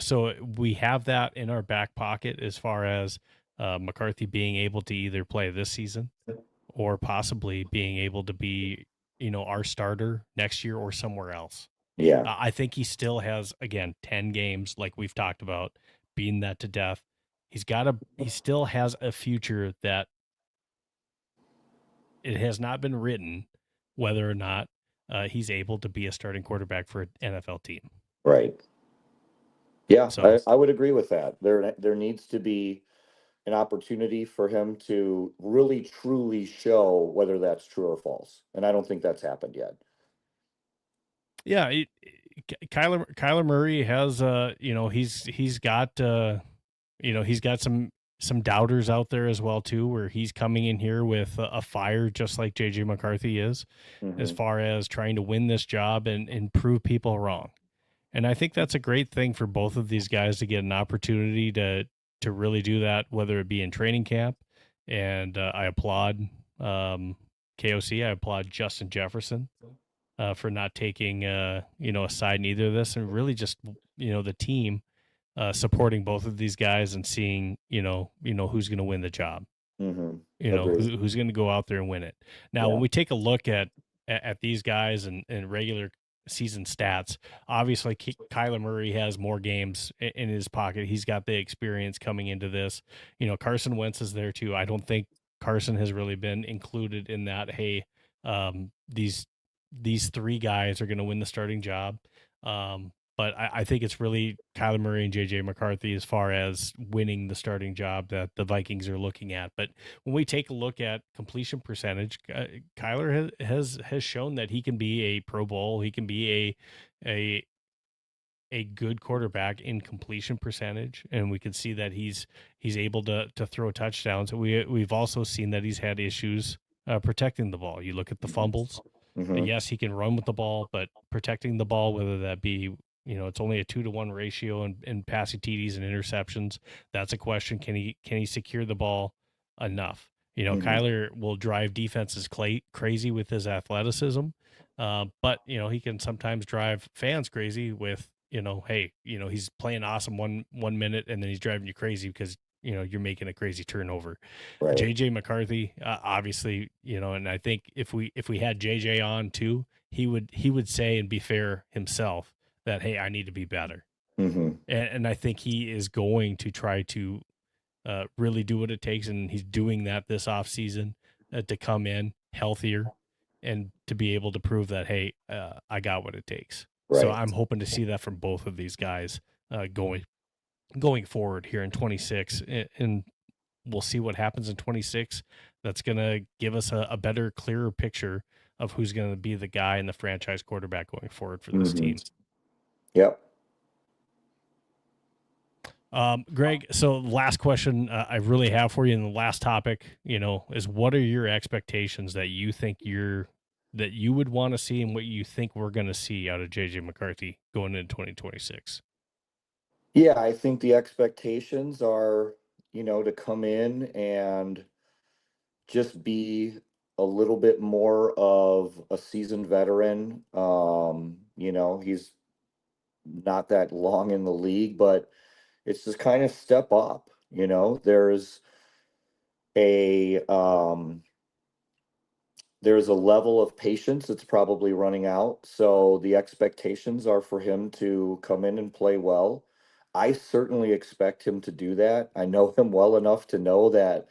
So we have that in our back pocket as far as McCarthy being able to either play this season or possibly being able to be, our starter next year or somewhere else. Yeah. I think he still has, again, 10 games like we've talked about, beating that to death. He still has a future that it has not been written whether or not he's able to be a starting quarterback for an NFL team. Right. Yeah, So- I would agree with that. There needs to be an opportunity for him to really truly show whether that's true or false, and I don't think that's happened yet. Yeah, Kyler Murray has he's got some doubters out there as well too, where he's coming in here with a fire just like JJ McCarthy is, as Mhm. far as trying to win this job and prove people wrong. And I think that's a great thing for both of these guys to get an opportunity to really do that, whether it be in training camp. And I applaud KOC. I applaud Justin Jefferson for not taking a side in either of this, and really just the team supporting both of these guys and seeing who's going to win the job. Mhm. Who's going to go out there and win it. Now, Yeah. when we take a look at these guys and regular season stats, obviously Kyler Murray has more games in his pocket. He's got the experience coming into this. Carson Wentz is there too. I don't think Carson has really been included in that. Hey, these 3 guys are going to win the starting job. But I think it's really Kyler Murray and JJ McCarthy as far as winning the starting job that the Vikings are looking at. But when we take a look at completion percentage, Kyler has shown that he can be a Pro Bowl. He can be a good quarterback in completion percentage, and we can see that he's able to throw touchdowns. We've also seen that he's had issues protecting the ball. You look at the fumbles. Mhm. Yes, he can run with the ball, but protecting the ball, whether that be, it's only a 2-to-1 ratio in passing TDs and interceptions. That's a question. Can he secure the ball enough? Mhm. Kyler will drive defenses crazy with his athleticism, but he can sometimes drive fans crazy with, hey, he's playing awesome one minute and then he's driving you crazy because you're making a crazy turnover. Right. JJ McCarthy, obviously, and I think if we had JJ on too, he would say and be fair himself that, hey, I need to be better. Mm-hmm. And I think he is going to try to really do what it takes, and he's doing that this offseason to come in healthier and to be able to prove that, hey, I got what it takes. Right. So I'm hoping to see that from both of these guys going forward here in 26, and we'll see what happens in 26. That's going to give us a better, clearer picture of who's going to be the guy and the franchise quarterback going forward for this team. Yep. Greg, so last question I really have for you, and the last topic, is what are your expectations that you think that you would want to see, and what you think we're going to see out of JJ McCarthy going into 2026? Yeah, I think the expectations are, to come in and just be a little bit more of a seasoned veteran. He's not that long in the league, but it's just kind of step up. There's a level of patience that's probably running out. So the expectations are for him to come in and play well. I certainly expect him to do that. I know him well enough to know that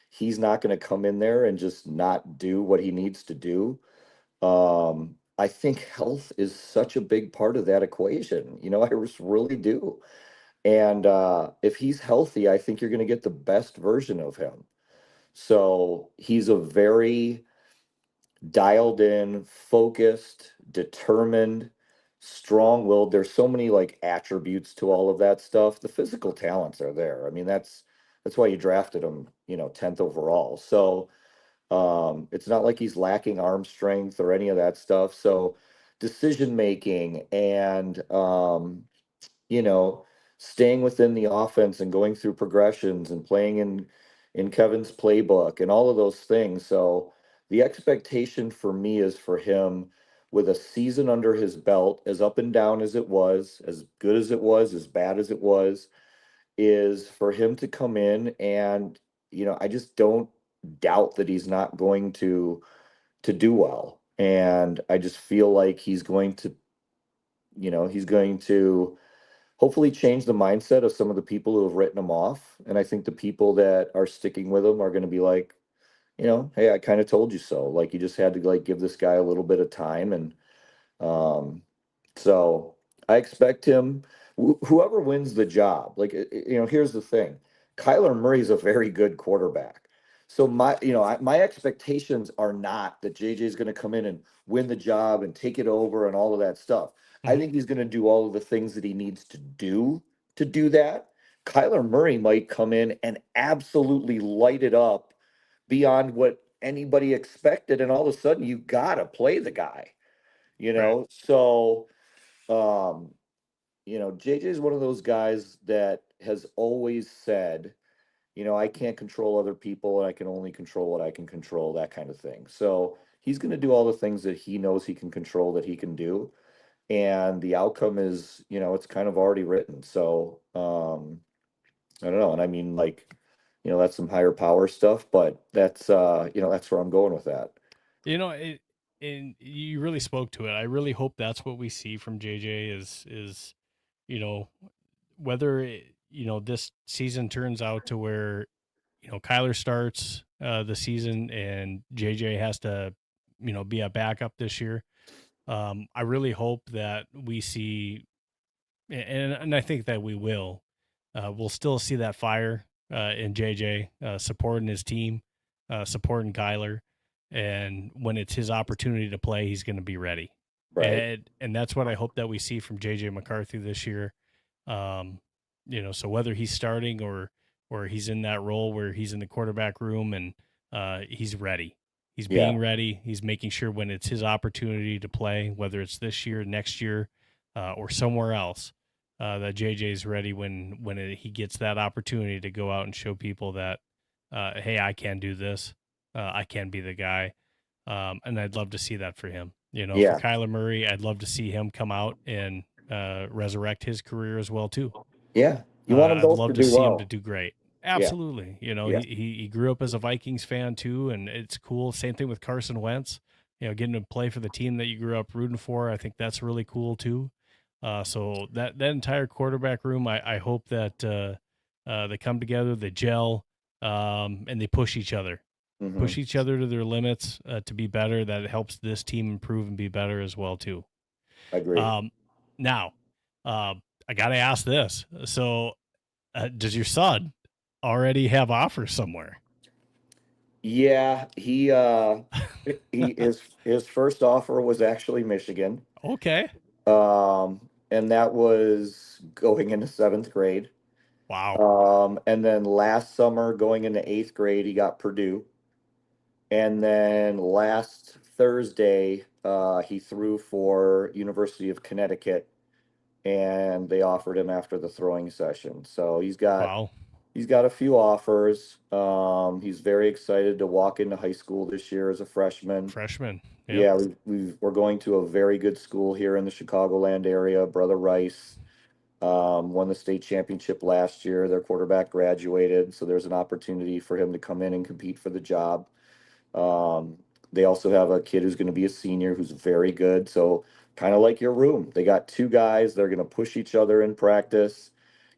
he's not going to come in there and just not do what he needs to do. I think health is such a big part of that equation. I just really do. And if he's healthy, I think you're going to get the best version of him. So he's a very dialed in, focused, determined, strong-willed. There's so many attributes to all of that stuff. The physical talents are there. I mean, that's why you drafted him, 10th overall. So it's not like he's lacking arm strength or any of that stuff. So decision making and staying within the offense and going through progressions and playing in Kevin's playbook and all of those things. So the expectation for me is for him, with a season under his belt, as up and down as it was, as good as it was, as bad as it was, is for him to come in and, I just don't doubt that he's not going to do well. And I just feel like he's going to hopefully change the mindset of some of the people who have written him off. And I think the people that are sticking with him are going to be like, hey, I kind of told you so. Like, you just had to give this guy a little bit of time. And so I expect him, whoever wins the job, here's the thing. Kyler Murray's a very good quarterback. So my expectations are not that JJ is going to come in and win the job and take it over and all of that stuff. I think he's going to do all of the things that he needs to do that. Kyler Murray might come in and absolutely light it up beyond what anybody expected. And all of a sudden you got to play the guy, Right. So, JJ is one of those guys that has always said, I can't control other people and I can only control what I can control, that kind of thing. So he's going to do all the things that he knows he can control, that he can do. And the outcome is, it's kind of already written. So, I don't know. And I mean, that's some higher power stuff, but that's that's where I'm going with that. And you really spoke to it. I really hope that's what we see from JJ is, whether, this season turns out to where, Kyler starts the season and JJ has to, be a backup this year. I really hope that we see, and I think that we will, we'll still see that fire in JJ supporting his team, supporting Kyler. And when it's his opportunity to play, he's going to be ready. Right. And that's what I hope that we see from JJ McCarthy this year. So whether he's starting or he's in that role where he's in the quarterback room and he's ready. He's being ready. He's making sure when it's his opportunity to play, whether it's this year, next year, or somewhere else, that JJ's ready when he gets that opportunity to go out and show people that, hey, I can do this. I can be the guy. And I'd love to see that for him. For Kyler Murray, I'd love to see him come out and resurrect his career as well, too. Yeah. You want them both I'd love to to do see well. him to do great. absolutely. You know, Yeah. he grew up as a Vikings fan too, and it's cool. Same thing with Carson Wentz. You know, getting to play for the team that you grew up rooting for, I think that's really cool too. So that entire quarterback room, I hope that they come together, they gel, and they push each other. Mhm. Push each other to their limits to be better. That helps this team improve and be better as well too. I agree. Now, I got to ask this. So, does your son already have offers somewhere? Yeah, he his first offer was actually Michigan. Okay. And that was going into 7th grade. Wow. And then last summer going into 8th grade, he got Purdue. And then last Thursday, he threw for University of Connecticut, and they offered him after the throwing session. So he's got Wow. a few offers. He's very excited to walk into high school this year as a freshman. Freshman. Yep. Yeah, we're going to a very good school here in the Chicagoland area. Brother Rice won the state championship last year. Their quarterback graduated, so there's an opportunity for him to come in and compete for the job. They also have a kid who's going to be a senior who's very good. So kind of like your room, they got 2 guys. They're going to push each other in practice.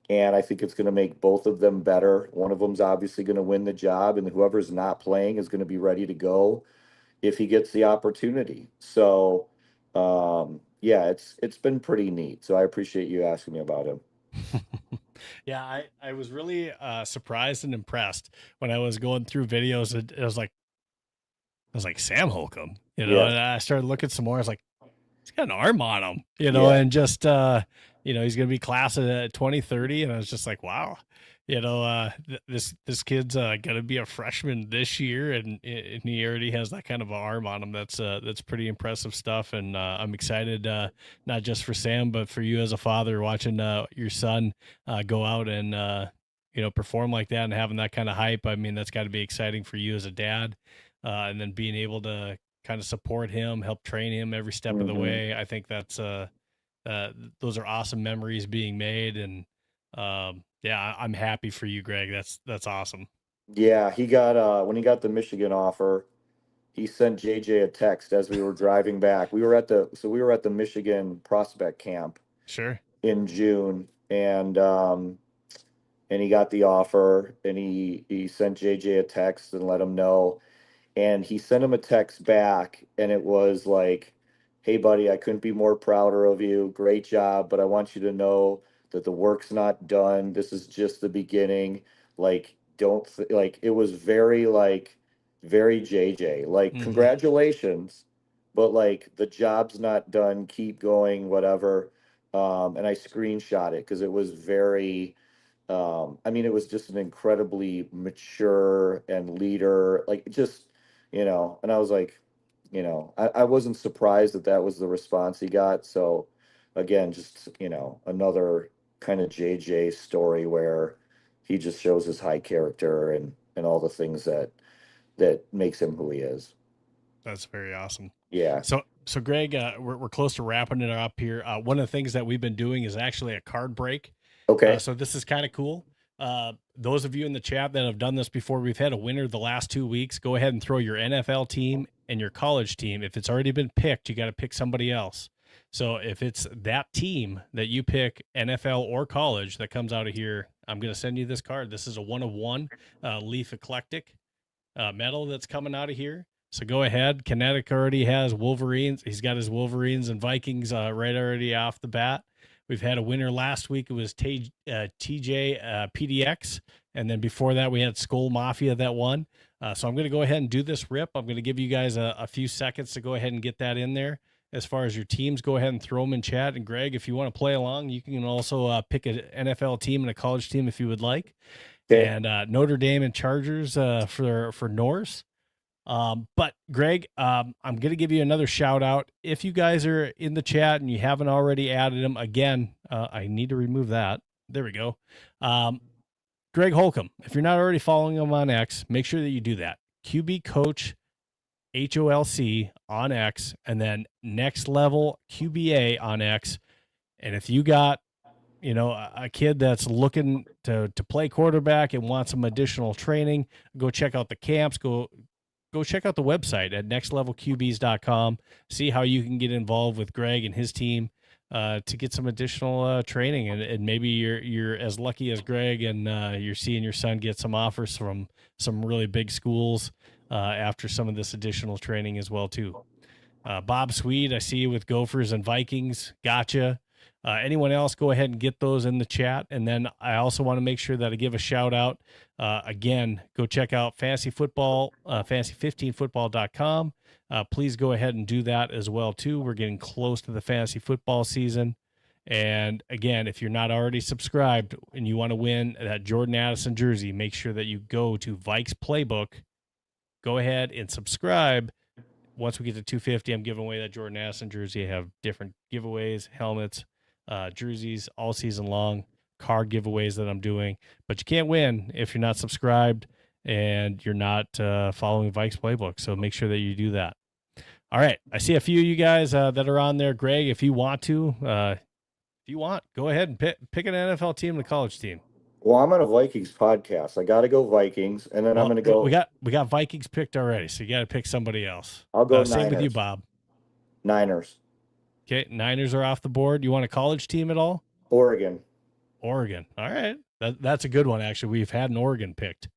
And I think it's going to make both of them better. One of them's obviously going to win the job, and whoever's not playing is going to be ready to go if he gets the opportunity. So, yeah, it's been pretty neat. So I appreciate you asking me about him. Yeah, I was really surprised and impressed when I was going through videos. It was like Sam Holcomb, you know, Yeah. and I started looking some more. I was like, he's got an arm on him, you know, Yeah. and just, you know, he's going to be class of 2030. And I was just like, wow, you know, this kid's going to be a freshman this year. And he already has that kind of arm on him. That's pretty impressive stuff. And I'm excited, not just for Sam, but for you as a father watching your son go out and, you know, perform like that and having that kind of hype. I mean, that's got to be exciting for you as a dad. And then being able to kind of support him, help train him every step of the Mhm. way. I think that's those are awesome memories being made, and yeah, I'm happy for you, Greg. That's awesome. Yeah, he got when he got the Michigan offer, he sent JJ a text as we were driving back. We were at the Michigan prospect camp Sure. in June, and he got the offer, and he sent JJ a text and let him know. And he sent him a text back, and it was like, "Hey, buddy, I couldn't be more prouder of you. Great job, but I want you to know that the work's not done. This is just the beginning. Like, like." It was very very JJ. Like, Mhm. congratulations, but like the job's not done. Keep going, whatever. And I screenshot it because it was very. I mean, it was just an incredibly mature and leader, like just, and I was like, I wasn't surprised that that was the response he got. So again, just, another kind of JJ story where he just shows his high character and all the things that makes him who he is. That's very awesome. Yeah. So Greg, we're close to wrapping it up here. One of the things that we've been doing is actually a card break. Okay. So this is kind of cool. Those of you in the chat that have done this before, we've had a winner the last 2 weeks. Go ahead and throw your NFL team and your college team. If it's already been picked, you got to pick somebody else. So if it's that team that you pick, NFL or college, that comes out of here, I'm going to send you this card. This is a 1-of-1 Leaf Eclectic metal that's coming out of here. So go ahead. Kinetic already has Wolverines. He's got his Wolverines and Vikings right already off the bat. We've had a winner last week. It was TJ PDX. And then before that, we had SKOL Mafia that won. So I'm going to go ahead and do this rip. I'm going to give you guys a few seconds to go ahead and get that in there. As far as your teams, go ahead and throw them in chat. And Greg, if you want to play along, you can also pick an NFL team and a college team if you would like. Okay. And Notre Dame and Chargers for Norse. But Greg, I'm going to give you another shout out. If you guys are in the chat and you haven't already added them, again, I need to remove that. There we go. Greg Holcomb, if you're not already following him on X, make sure that you do that. QB Coach HOLC on X, and then Next Level QBA on X. And if you got, a kid that's looking to play quarterback and wants some additional training, go check out the camps, go check out the website at nextlevelqbs.com. See how you can get involved with Greg and his team to get some additional training. And maybe you're as lucky as Greg and you're seeing your son get some offers from some really big schools after some of this additional training as well, too. Bob Swede, I see you with Gophers and Vikings. Gotcha. Anyone else, go ahead and get those in the chat. And then I also want to make sure that I give a shout out. Again, go check out fantasy football, fantasy15football.com. Please go ahead and do that as well, too. We're getting close to the fantasy football season. And again, if you're not already subscribed and you want to win that Jordan Addison jersey, make sure that you go to Vikings Playbook. Go ahead and subscribe. Once we get to 250, I'm giving away that Jordan Addison jersey. I have different giveaways, helmets, jerseys all season long, card giveaways that I'm doing. But you can't win if you're not subscribed and you're not following Vikes Playbook. So make sure that you do that. All right. I see a few of you guys that are on there. Greg, if you want to, go ahead and pick an NFL team and a college team. Well, I'm on a Vikings podcast. I got to go Vikings, and then I'm going to go. We got Vikings picked already, so you got to pick somebody else. I'll go Niners. Same with you, Bob. Niners. Okay, Niners are off the board. You want a college team at all? Oregon. All right. That's a good one, actually. We've had an Oregon picked.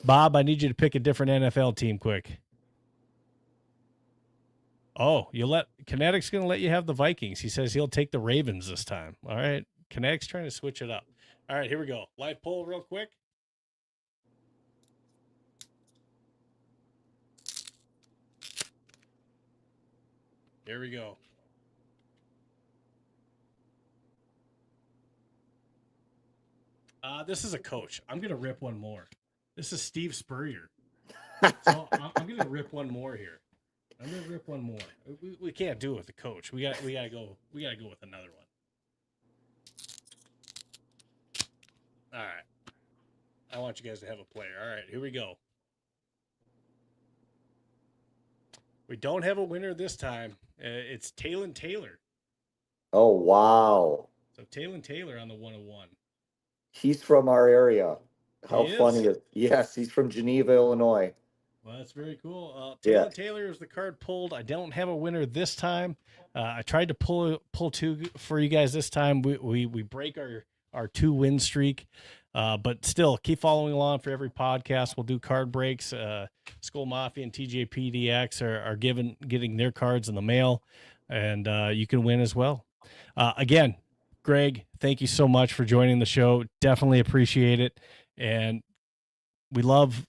Bob, I need you to pick a different NFL team quick. Oh, Kinetic's going to let you have the Vikings. He says he'll take the Ravens this time. All right. Kinetic's trying to switch it up. All right, here we go. Live poll real quick. Here we go. This is a coach. I'm going to rip one more. This is Steve Spurrier. So I'm going to rip one more here. I'm going to rip one more. We can't do it with the coach. We got to go with another one. All right. I want you guys to have a player. All right, here we go. We don't have a winner this time. It's Talon Taylor. Oh, wow. So Talon Taylor on the 101. He's from our area. How funny is Yes, he's from Geneva, Illinois. Well, that's very cool. Talon Taylor is the card pulled. I don't have a winner this time. I tried to pull two for you guys this time. We break our 2-win streak. But still, keep following along for every podcast. We'll do card breaks. SKOL Mafia and TJPDX are getting their cards in the mail, and you can win as well. Again, Greg, thank you so much for joining the show. Definitely appreciate it. And we love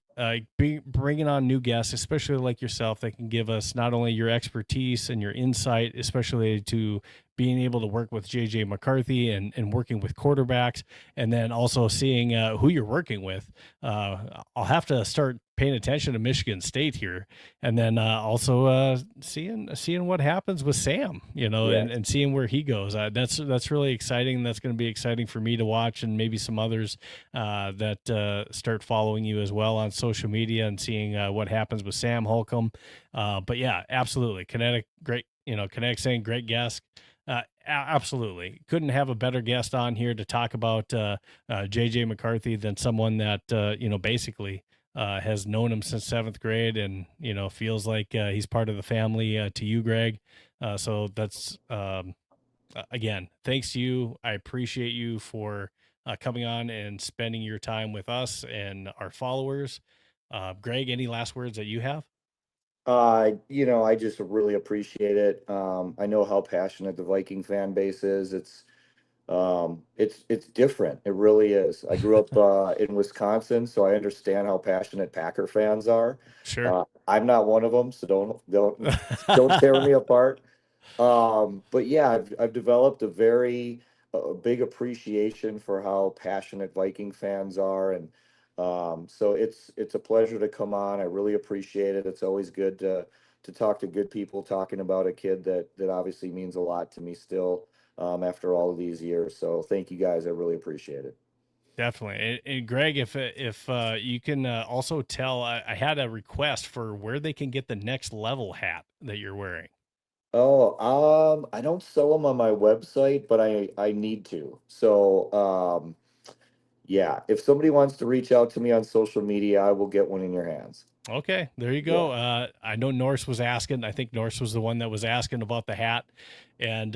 bringing on new guests, especially like yourself, that can give us not only your expertise and your insight, especially to being able to work with JJ McCarthy and working with quarterbacks, and then also seeing who you're working with. I'll have to start paying attention to Michigan State here, and then also seeing what happens with Sam, and seeing where he goes. That's really exciting. That's going to be exciting for me to watch, and maybe some others that start following you as well on social media and seeing what happens with Sam Holcomb. But yeah, absolutely. Kinetic, great. Kinetic saying great guest. Absolutely. Couldn't have a better guest on here to talk about JJ McCarthy than someone that, basically has known him since 7th grade and, feels like he's part of the family to you, Greg. So that's, again, thanks to you. I appreciate you for coming on and spending your time with us and our followers. Greg, any last words that you have? I just really appreciate it. I know how passionate the Viking fan base is. It's different. It really is. I grew up in Wisconsin, so I understand how passionate Packer fans are. Sure. I'm not one of them, so don't tear me apart. But yeah, I've developed a very big appreciation for how passionate Viking fans are, and so it's a pleasure to come on. I really appreciate it. It's always good to talk to good people, talking about a kid that obviously means a lot to me still after all of these years. So thank you guys. I really appreciate it. Definitely. And Greg, if you can also tell, I had a request for where they can get the Next Level hat that you're wearing. Oh, I don't sell them on my website, but I need to. So, yeah, if somebody wants to reach out to me on social media, I will get one in your hands. Okay, there you go. I know Norse was asking. I think Norse was the one that was asking about the hat, and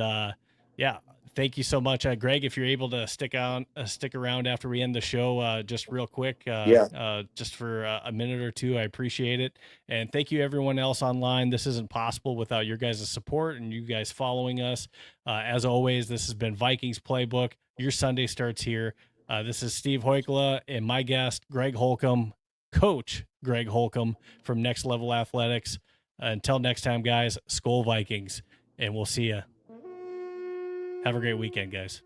yeah, thank you so much, Greg. If you're able to stick around after we end the show, just real quick, just for a minute or two, I appreciate it. And thank you, everyone else online. This isn't possible without your guys' support and you guys following us. As always, this has been Vikings Playbook. Your Sunday starts here. This is Steve Hoikkala and my guest, Greg Holcomb. Coach Greg Holcomb from Next Level Athletics. Until next time, guys, SKOL Vikings, and we'll see you. Have a great weekend, guys.